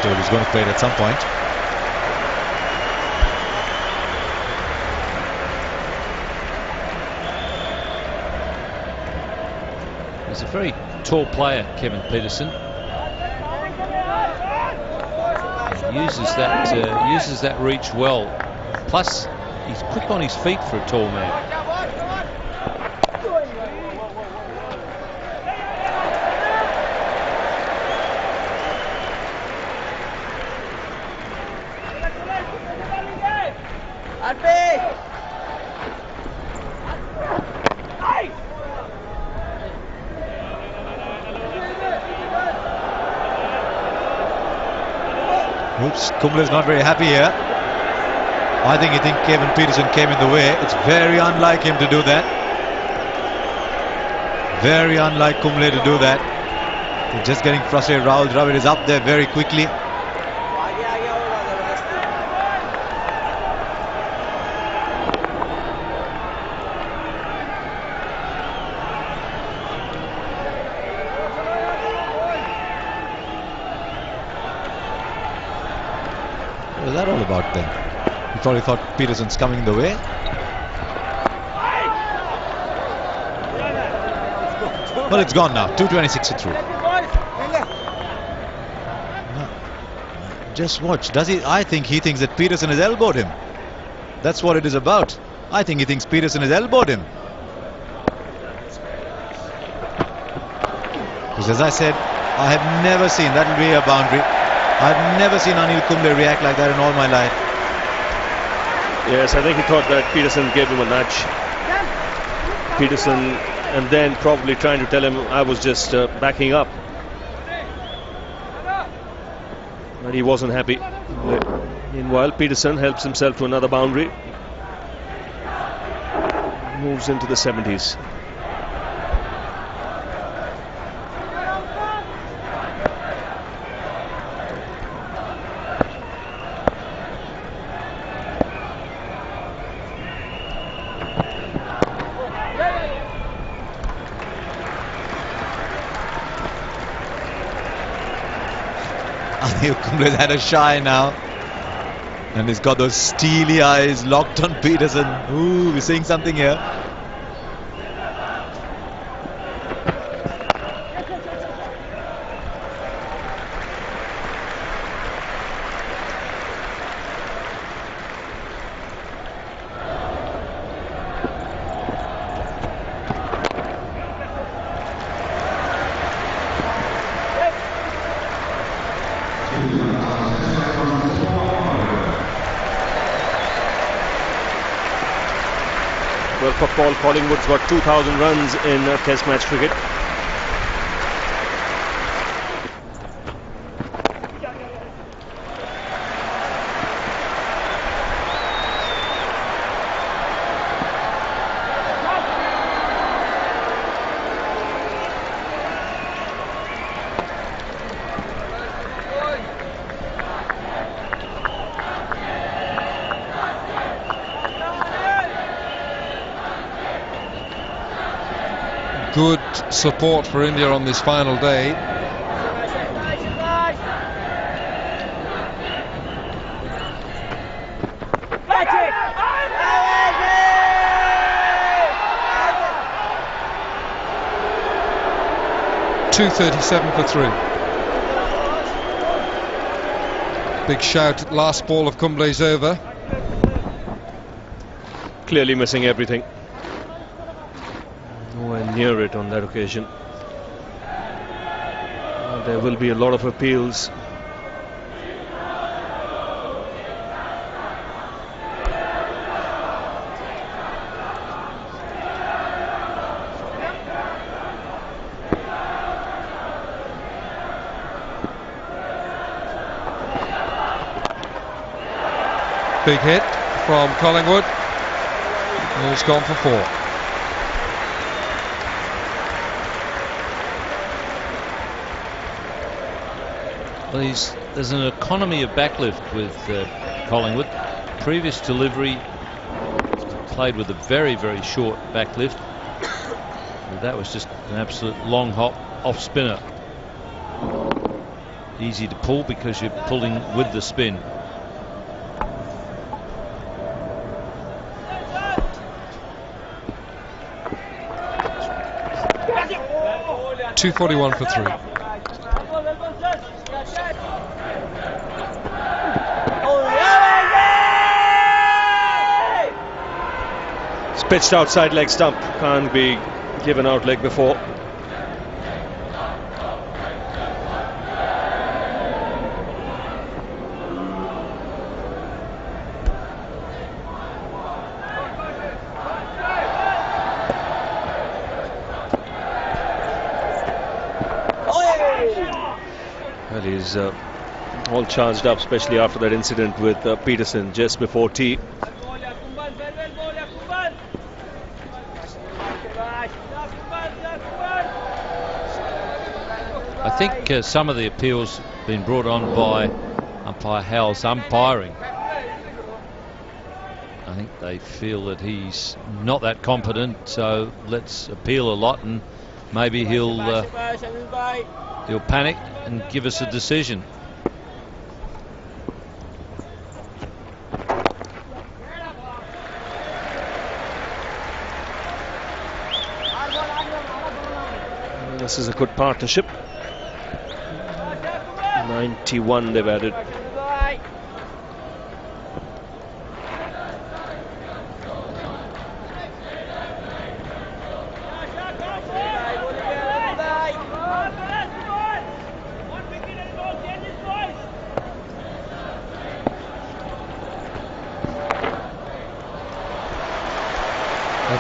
He's going to play it at some point. He's a very tall player, Kevin Peterson. He uses that reach well. Plus, he's quick on his feet for a tall man. Oops, Kumble's not very happy here. I think Kevin Peterson came in the way. It's very unlike him to do that. Very unlike Kumble to do that. He's just getting frustrated. Rahul Dravid is up there very quickly. What was that all about then? You probably thought Peterson's coming the way. Well, it's gone now. 2:26 through. Just watch. Does he? I think he thinks that Peterson has elbowed him. That's what it is about. I think he thinks Peterson has elbowed him. Because as I said, I have never seen, that will be a boundary. I've never seen Anil Kumble react like that in all my life. Yes, I think he thought that Peterson gave him a nudge. Peterson, and then probably trying to tell him I was just backing up. But he wasn't happy. Meanwhile, Peterson helps himself to another boundary. Moves into the 70s. Anil Kumble's had a shy now. And he's got those steely eyes locked on Peterson. Ooh, we're seeing something here. Well, for Paul Collingwood's got 2,000 runs in Test match cricket. Good support for India on this final day. .237 for 3. Big shout at last ball of Kumble's over. Clearly missing everything. Nowhere near it on that occasion. There will be a lot of appeals. Big hit from Collingwood. He's gone for 4. Well, there's an economy of backlift with Collingwood. Previous delivery played with a very, very short backlift. And that was just an absolute long hop off spinner. Easy to pull because you're pulling with the spin. .241 for 3. It's pitched outside leg stump. Can't be given out leg before. Well, he's all charged up, especially after that incident with Peterson just before tea. I think some of the appeals have been brought on by umpire Howell's umpiring. I think they feel that he's not that competent, so let's appeal a lot, and maybe he'll panic and give us a decision. This is a good partnership. 91 they've added.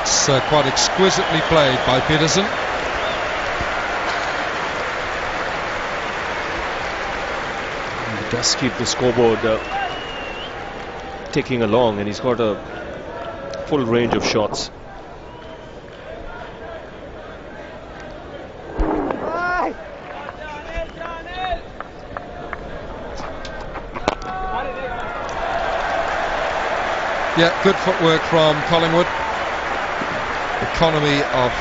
That's quite exquisitely played by Peterson. He does keep the scoreboard ticking along, and he's got a full range of shots. Yeah, good footwork from Collingwood. Economy of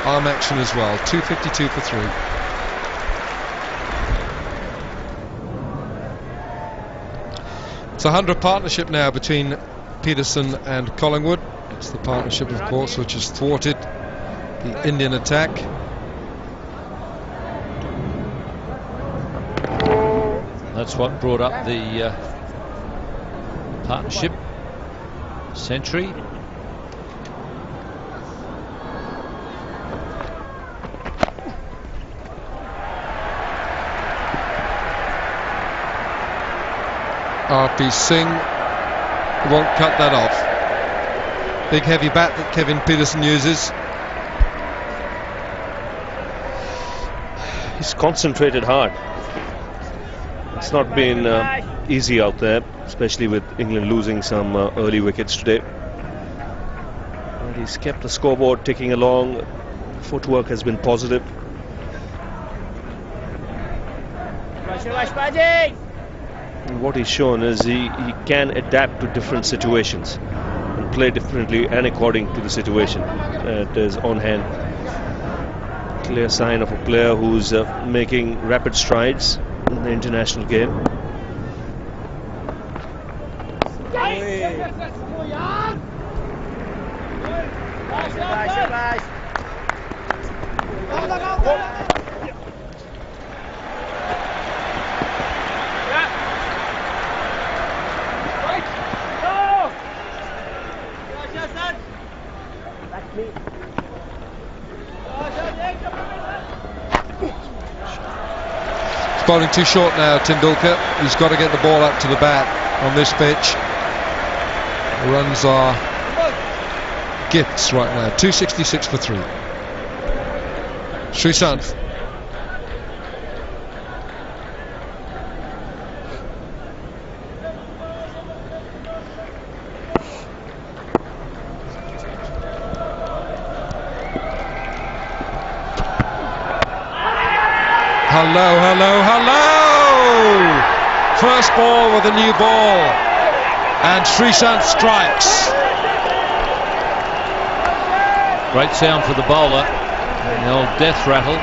arm action as well. 252 for 3. It's a 100 partnership now between Peterson and Collingwood. It's the partnership, of course, which has thwarted the Indian attack. That's what brought up the partnership century. R.P. Singh won't cut that off. Big heavy bat that Kevin Peterson uses. He's concentrated hard. It's not been easy out there, especially with England losing some early wickets today. But he's kept the scoreboard ticking along. Footwork has been positive. And what he's shown is he can adapt to different situations and play differently and according to the situation at his own hand. Clear sign of a player who's making rapid strides in the international game. Bowling too short now, Tendulkar. He's got to get the ball up to the bat on this pitch. The runs are gifts right now. 266 for 3. Sreesanth. Hello, hello, hello! First ball with a new ball, and Sreesanth strikes. Great sound for the bowler, the old death rattle.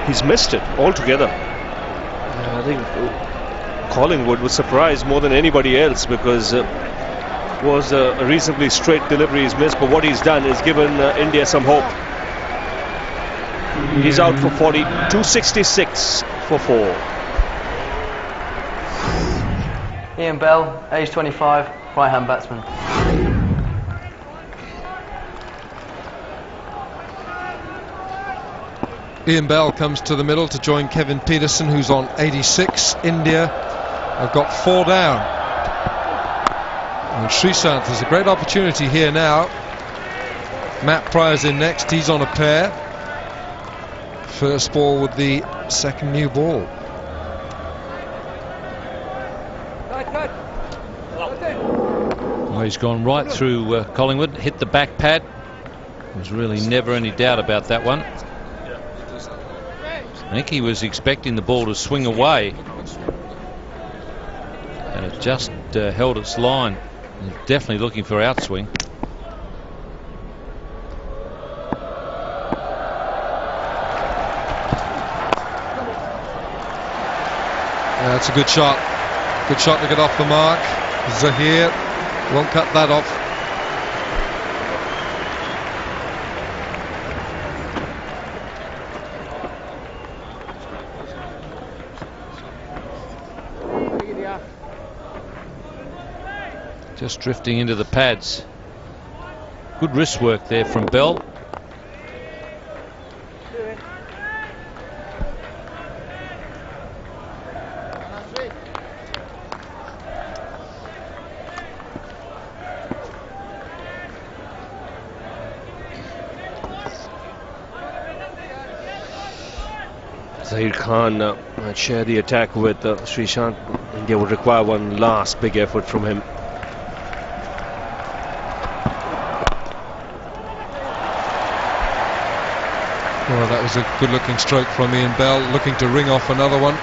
He's missed it altogether. I think Collingwood was surprised more than anybody else because it was a reasonably straight delivery he's missed, but what he's done is given India some hope. He's out for 40, 266 for 4. Ian Bell, age 25, right-hand batsman. Ian Bell comes to the middle to join Kevin Peterson, who's on 86. India have got 4 down. And Sreesanth has a great opportunity here now. Matt Pryor's in next, he's on a pair. First ball with the second new ball. Well, he's gone right through Collingwood, hit the back pad. There's really never any doubt about that one. I think he was expecting the ball to swing away, and it just held its line. Definitely looking for outswing. That's a good shot. Good shot to get off the mark. Zahir won't cut that off. Just drifting into the pads. Good wrist work there from Bell. Zahir Khan might share the attack with Srishant. India would require one last big effort from him. Well, that was a good-looking stroke from Ian Bell, looking to ring off another one.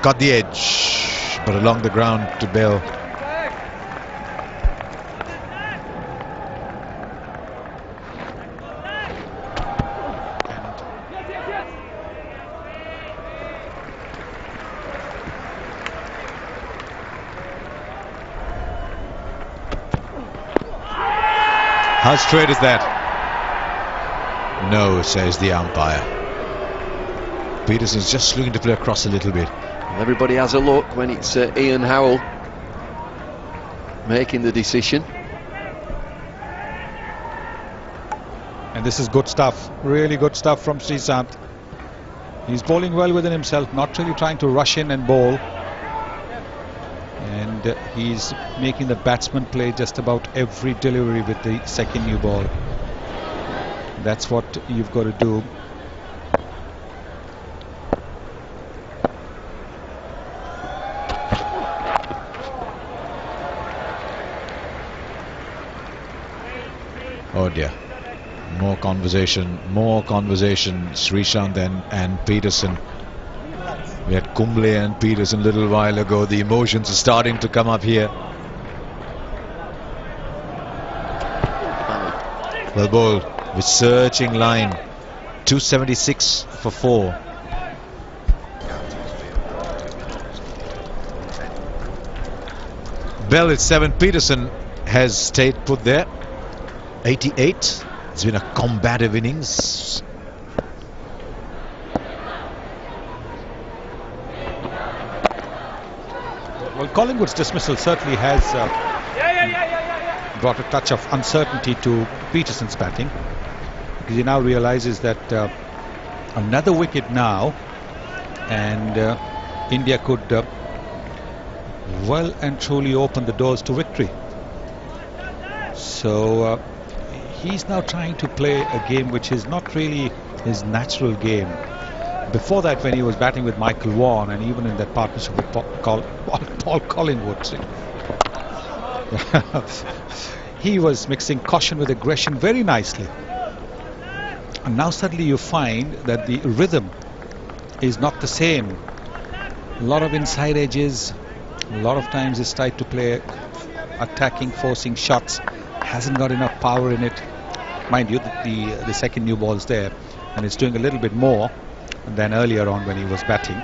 Got the edge, but along the ground to Bell. How straight is that? No, says the umpire. Peterson's just looking to play across a little bit. Everybody has a look when it's Ian Howell making the decision. And this is good stuff, really good stuff from Srishant. He's bowling well within himself, not really trying to rush in and bowl. And he's making the batsman play just about every delivery with the second new ball. That's what you've got to do. Oh dear. More conversation, Srishant and Peterson. We had Kumble and Peterson a little while ago. The emotions are starting to come up here. Well bowled with searching line. 276 for 4. Bell at 7. Peterson has stayed put there. 88. It's been a combative innings. Well, Collingwood's dismissal certainly has brought a touch of uncertainty to Peterson's batting, because he now realizes that another wicket now and India could well and truly open the doors to victory. So he's now trying to play a game which is not really his natural game. Before that, when he was batting with Michael Vaughan, and even in that partnership with Paul Collingwood, he was mixing caution with aggression very nicely. And now suddenly you find that the rhythm is not the same. A lot of inside edges, a lot of times it's tried to play attacking, forcing shots, hasn't got enough power in it. Mind you, the second new ball's there, and it's doing a little bit more than earlier on when he was batting.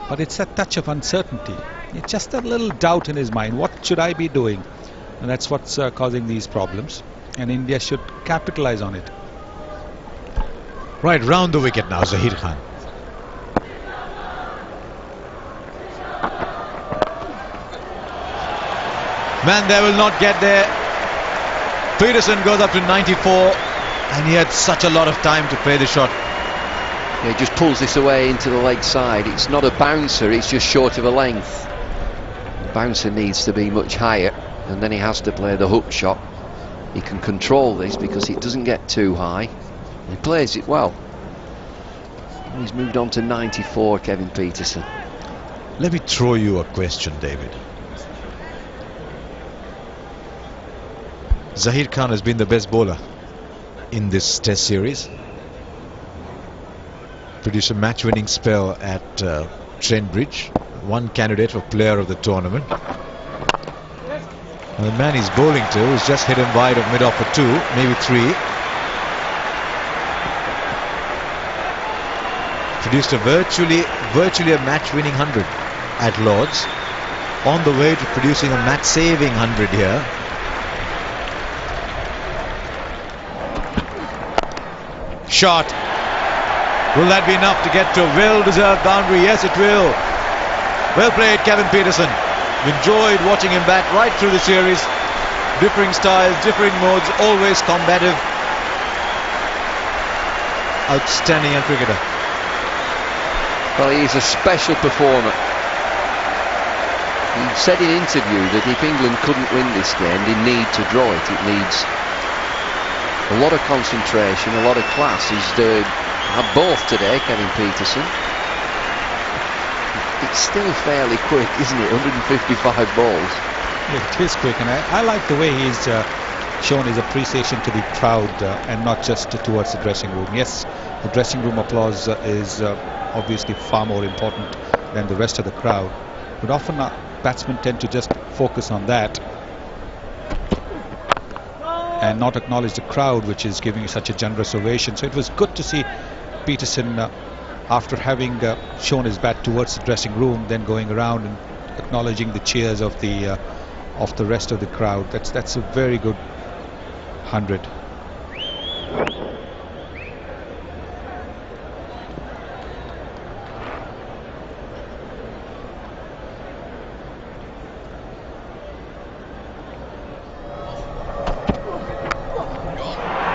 But it's a touch of uncertainty. It's just a little doubt in his mind. What should I be doing? And that's what's causing these problems. And India should capitalize on it. Right, round the wicket now, Zahir Khan. Man, they will not get there. Peterson goes up to 94, and he had such a lot of time to play the shot. Yeah, he just pulls this away into the leg side. It's not a bouncer, it's just short of a length. The bouncer needs to be much higher, and then he has to play the hook shot. He can control this because it doesn't get too high. He plays it well. He's moved on to 94, Kevin Peterson. Let me throw you a question, David. Zahir Khan has been the best bowler in this Test series. Produced a match-winning spell at Trent Bridge. One candidate for player of the tournament. And the man he's bowling to has just hit him wide of mid-off for 2, maybe 3. Produced a virtually a match-winning 100 at Lord's. On the way to producing a match-saving 100 here. shot. Will that be enough to get to a well-deserved boundary? Yes, it will. Well played, Kevin Pietersen. Enjoyed watching him bat right through the series. Differing styles, differing modes, always combative. Outstanding young cricketer. Well, he's a special performer. He said in interview that if England couldn't win this game, they need to draw it. It needs a lot of concentration, a lot of class. He's had both today, Kevin Pietersen. It's still fairly quick, isn't it? 155 balls. Yeah, it is quick, and I like the way he's shown his appreciation to the crowd and not just towards the dressing room. Yes, the dressing room applause is obviously far more important than the rest of the crowd, but often batsmen tend to just focus on that and not acknowledge the crowd, which is giving you such a generous ovation. So it was good to see Pietersen, after having shown his bat towards the dressing room, then going around and acknowledging the cheers of the rest of the crowd. That's a very good 100.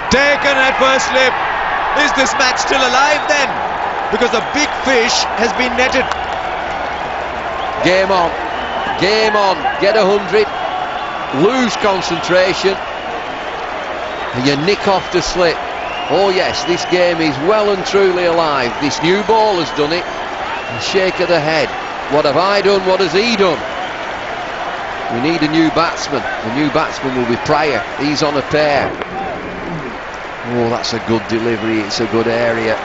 Taken at first slip. Is this match still alive then? Because a big fish has been netted. Game on, get 100, lose concentration, and you nick off the slip. Oh yes, this game is well and truly alive. This new ball has done it. A shake of the head. What have I done? What has he done? We need a new batsman. The new batsman will be Pryor. He's on a pair. Oh, that's a good delivery. It's a good area.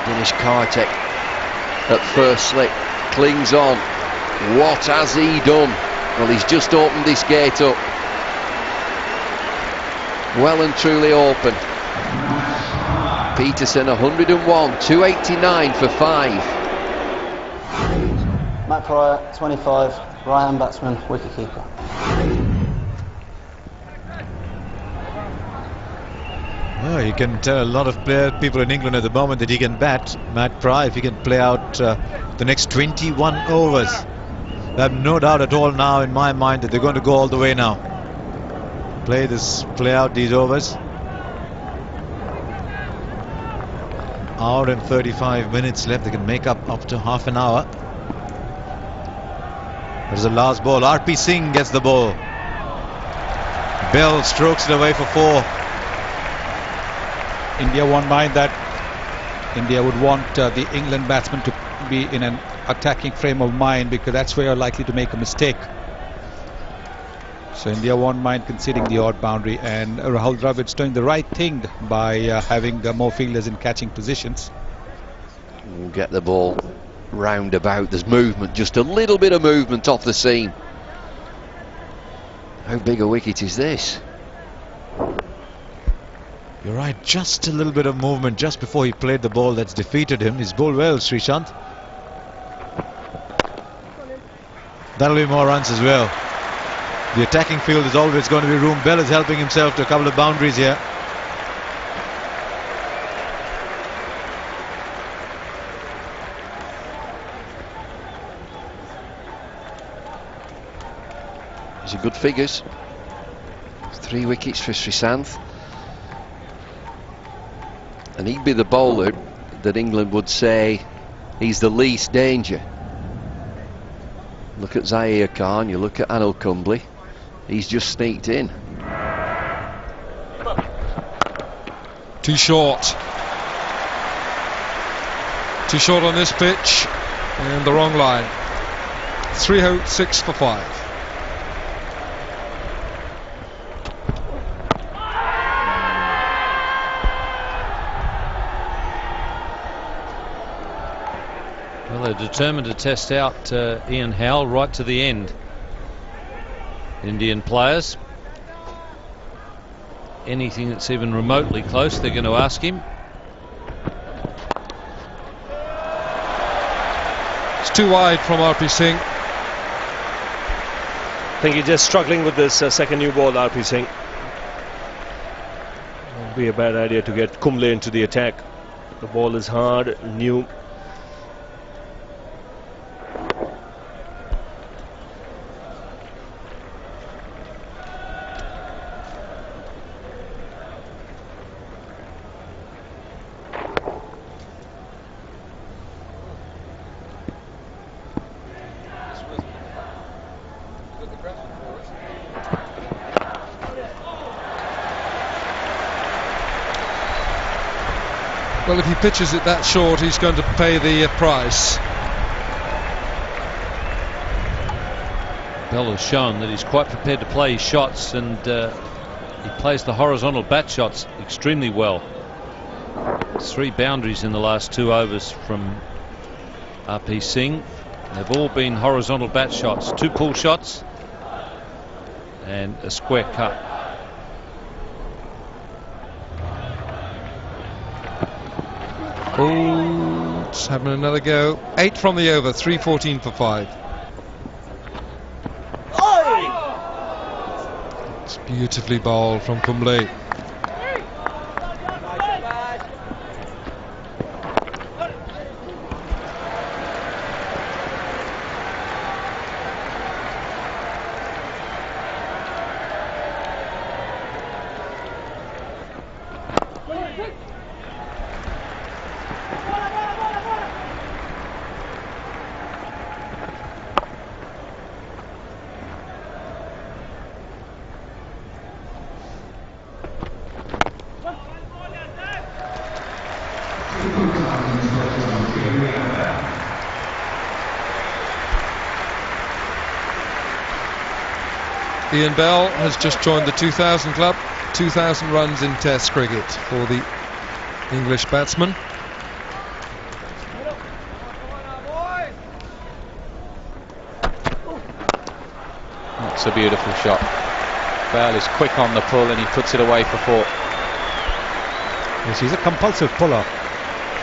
Dinesh Karthik at first slip clings on. What has he done? Well, he's just opened this gate up. Well and truly open. Pietersen 101, 289 for 5. Matt Pryor, 25, right-hand batsman, wicketkeeper. Well, you can tell a lot of people in England at the moment that he can bat. Matt Pryor, if he can play out the next 21 overs. I have no doubt at all now in my mind that they're going to go all the way now. Play out these overs. Hour and 35 minutes left. They can make up to half an hour. There's the last ball. R.P. Singh gets the ball. Bell strokes it away for 4. India won't mind that. India would want the England batsman to be in an attacking frame of mind, because that's where you're likely to make a mistake. So India won't mind conceding the odd boundary, and Rahul Dravid's doing the right thing by having more fielders in catching positions. We'll get the ball round about. There's movement, just a little bit of movement off the seam. How big a wicket is this? You're right, just a little bit of movement just before he played the ball that's defeated him. He's bowled well, Srishant. That'll be more runs as well. The attacking field is always going to be room. Bell is helping himself to a couple of boundaries here. These are good figures. 3 wickets for Sreesanth. And he'd be the bowler that England would say he's the least danger. Look at Zaheer Khan, you look at Anil Kumble, he's just sneaked in. Too short. Too short on this pitch, and the wrong line. 306 for 5. Well, they're determined to test out Ian Howell right to the end. Indian players. Anything that's even remotely close, they're going to ask him. It's too wide from R.P. Singh. I think he's just struggling with this second new ball, R.P. Singh. be a bad idea to get Kumble into the attack. The ball is hard, new. Well, if he pitches it that short, he's going to pay the price. Bell has shown that he's quite prepared to play his shots, and he plays the horizontal bat shots extremely well. 3 boundaries in the last 2 overs from RP Singh. They've all been horizontal bat shots, 2 pull shots and a square cut. Oh, it's having another go. 8 from the over, 3:14 for 5. It's beautifully bowled from Kumble. Ian Bell has just joined the 2000 club, 2,000 runs in Test cricket for the English batsman. That's a beautiful shot. Bell is quick on the pull and he puts it away for 4. Yes, he's a compulsive puller.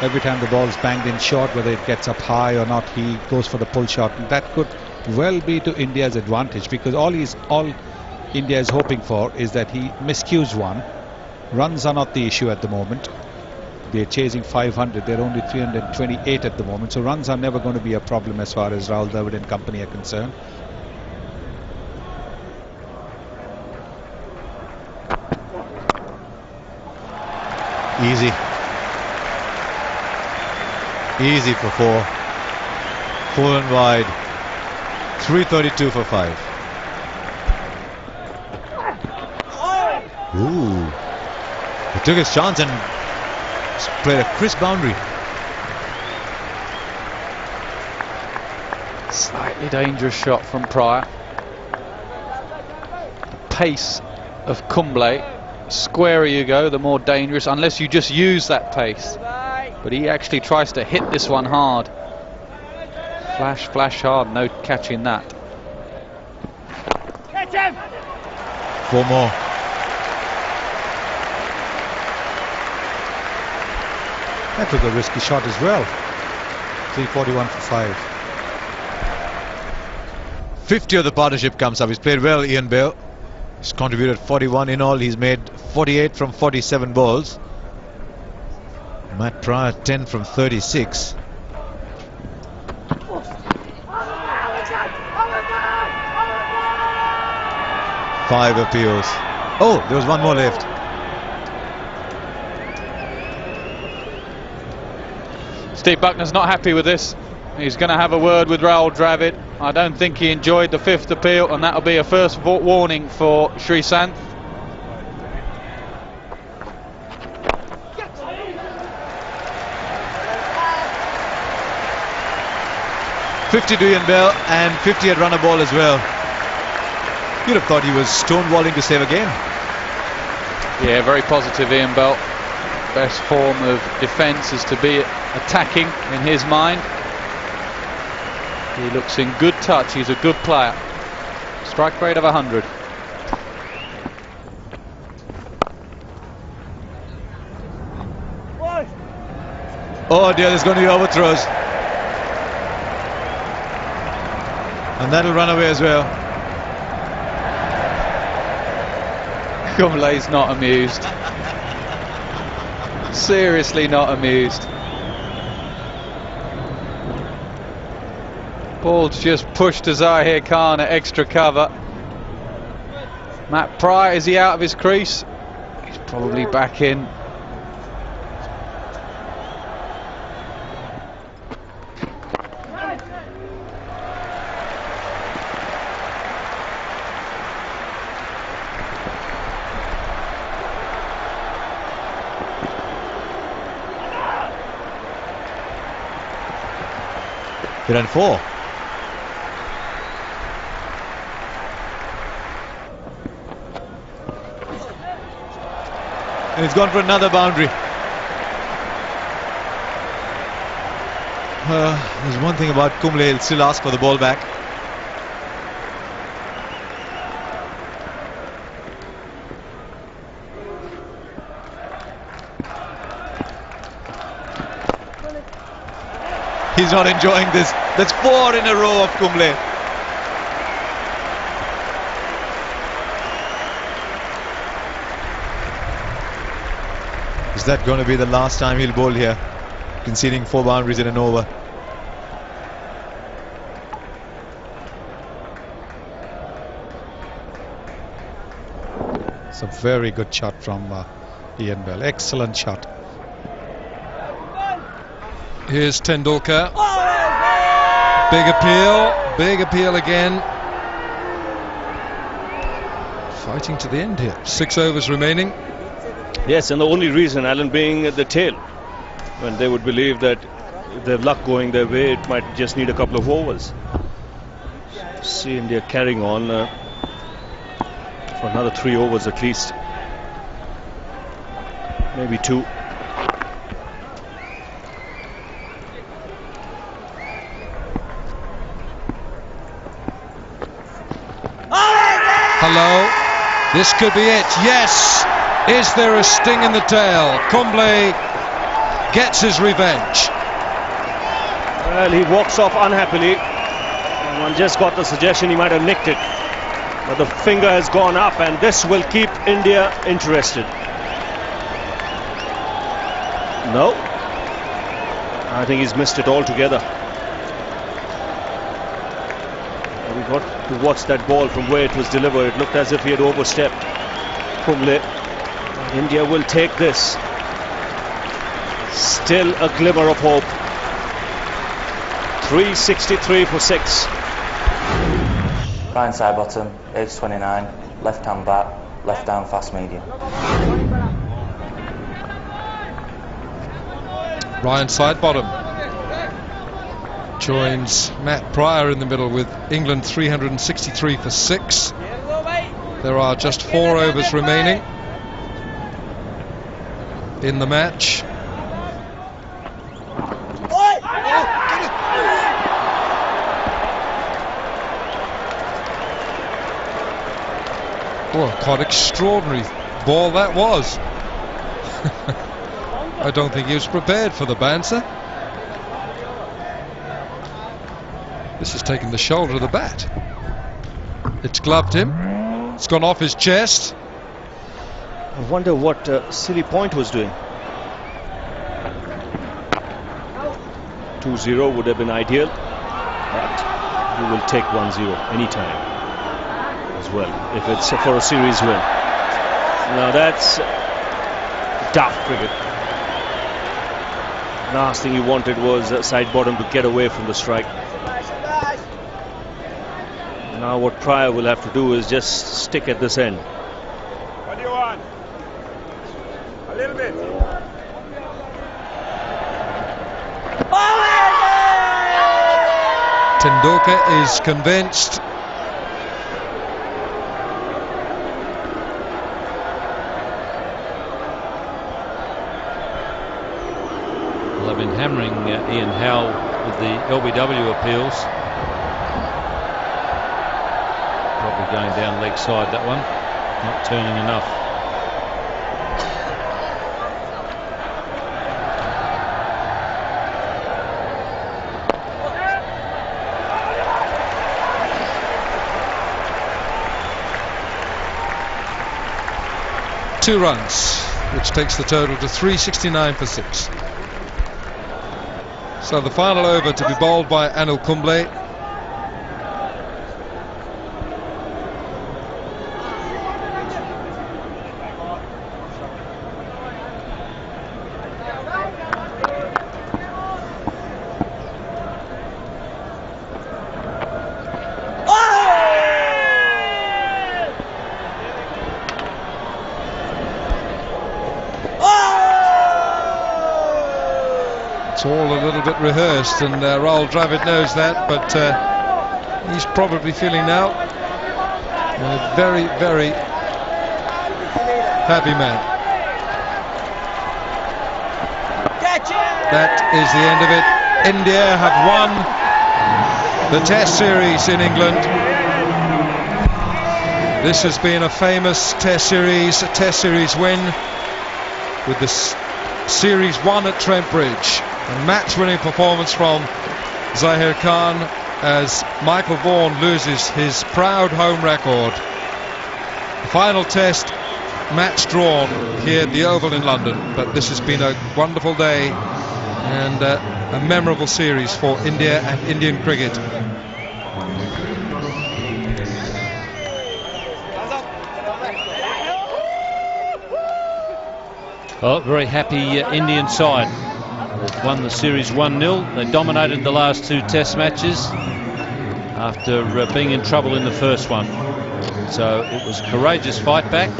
Every time the ball's banged in short, whether it gets up high or not, he goes for the pull shot, and that could well be to India's advantage, because all India is hoping for is that he miscues one. Runs are not the issue at the moment. They're chasing 500. They're only 328 at the moment, so runs are never going to be a problem as far as Rahul Dravid and company are concerned. Easy for 4. Full and wide. 332 for 5. Ooh. He took his chance and played a crisp boundary. Slightly dangerous shot from Pryor. The pace of Kumble, squarer you go, the more dangerous, unless you just use that pace. But he actually tries to hit this one hard. Flash, flash hard, no catching that. Catch him! 4 more. That was a risky shot as well. 341 for 5. 50 of the partnership comes up. He's played well, Ian Bell. He's contributed 41 in all. He's made 48 from 47 balls. Matt Pryor 10 from 36. Five appeals. Oh, there was one more left. Steve Buckner's not happy with this. He's going to have a word with Rahul Dravid. I don't think he enjoyed the 5th appeal, and that'll be a first warning for Sreesanth. $50 to Ian Bell and 50 at runner ball as well. You'd have thought he was stonewalling to save a game. Yeah, very positive Ian Bell. Best form of defence is to be attacking in his mind. He looks in good touch. He's a good player. Strike rate of 100. Oh dear, there's going to be overthrows. And that'll run away as well. Kumble's not amused. Seriously not amused. Ball's just pushed to Zahir Khan at extra cover. Matt Pryor, is he out of his crease? He's probably back in. He ran 4. And he's gone for another boundary. There's one thing about Kumble, he'll still ask for the ball back. He's not enjoying this. That's 4 in a row of Kumble. Is that going to be the last time he'll bowl here? Conceding 4 boundaries in an over. It's a very good shot from Ian Bell. Excellent shot. Here's Tendulkar. Big appeal again. Fighting to the end here. 6 overs remaining. Yes, and the only reason, Alan, being at the tail, when they would believe that if their luck going their way, it might just need a couple of overs. See India carrying on for another 3 overs at least, maybe 2. Hello, this could be it. Yes. Is there a sting in the tail? Kumble gets his revenge. Well, he walks off unhappily. And one just got the suggestion he might have nicked it. But the finger has gone up, and this will keep India interested. No. I think he's missed it altogether. We got to watch that ball from where it was delivered. It looked as if he had overstepped. Kumble. India will take this. Still a glimmer of hope. 363 for 6. Ryan Sidebottom, age 29, left hand bat, left down fast medium. Ryan Sidebottom joins Matt Pryor in the middle with England 363 for 6. There are just 4 overs remaining in the match. Oh, quite extraordinary ball that was. I don't think he was prepared for the bouncer. This has taken the shoulder of the bat. It's gloved him. It's gone off his chest. I wonder what Silly Point was doing. 2-0 would have been ideal, but you will take 1-0 anytime as well, if it's for a series win. Now that's daft cricket. Last thing he wanted was Sidebottom to get away from the strike. Now what Pryor will have to do is just stick at this end. What do you want? A little bit. Tendulkar is convinced. Well, they've been hammering Ian Howe with the LBW appeals. Probably going down leg side, that one. Not turning enough. Two runs. which takes the total to 369 for 6. So the final over to be bowled by Anil Kumble. It's all a little bit rehearsed, and Rahul Dravid knows that, but he's probably feeling now a very, very happy man. That is the end of it. India have won the Test series in England. This has been a famous Test series win with the Series 1 at Trent Bridge. A match-winning performance from Zahir Khan as Michael Vaughan loses his proud home record. The final Test, match drawn here at the Oval in London, but this has been a wonderful day and a memorable series for India and Indian cricket. Well, very happy Indian side. They've won the series 1-0. They dominated the last 2 Test matches after being in trouble in the first one. So it was a courageous fight back,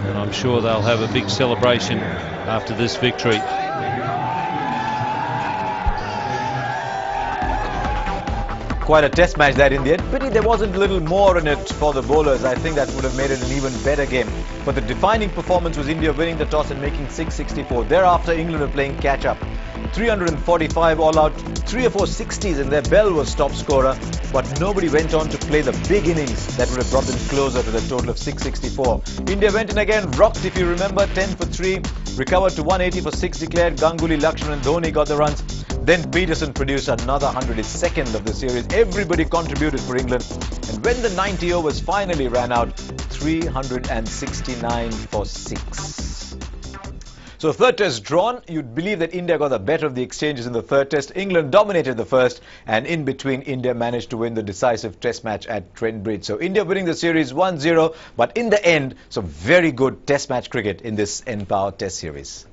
and I'm sure they'll have a big celebration after this victory. Quite a Test match that in the end. Pity there wasn't a little more in it for the bowlers. I think that would have made it an even better game. But the defining performance was India winning the toss and making 664. Thereafter, England were playing catch-up. 345 all out, 3 or 4 60s, and their Bell was top scorer. But nobody went on to play the big innings that would have brought them closer to the total of 664. India went in again, rocked if you remember, 10 for 3, recovered to 180 for 6 declared. Ganguly, Lakshman and Dhoni got the runs. Then Peterson produced another 100, his second of the series. Everybody contributed for England. And when the 90 overs finally ran out, 369 for 6. So third test drawn. You'd believe that India got the better of the exchanges in the third test. England dominated the first, and in between, India managed to win the decisive test match at Trent Bridge. So India winning the series 1-0, but in the end, some very good test match cricket in this N-Power Test series.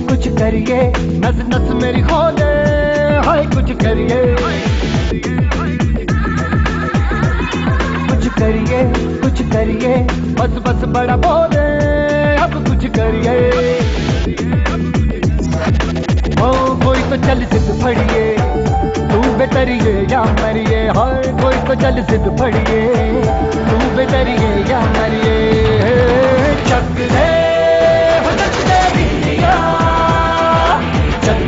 कुछ करिए नस नस मेरी खोले हाय कुछ करिए बस बस बड़ा बोले अब कुछ करिए ओ कोई तो चल सिद्ध फड़िए तू बेतरिए या मरिए हाय कोई तो चल सिद्ध फड़िए तू बेतरिए या मरिए चक दे चक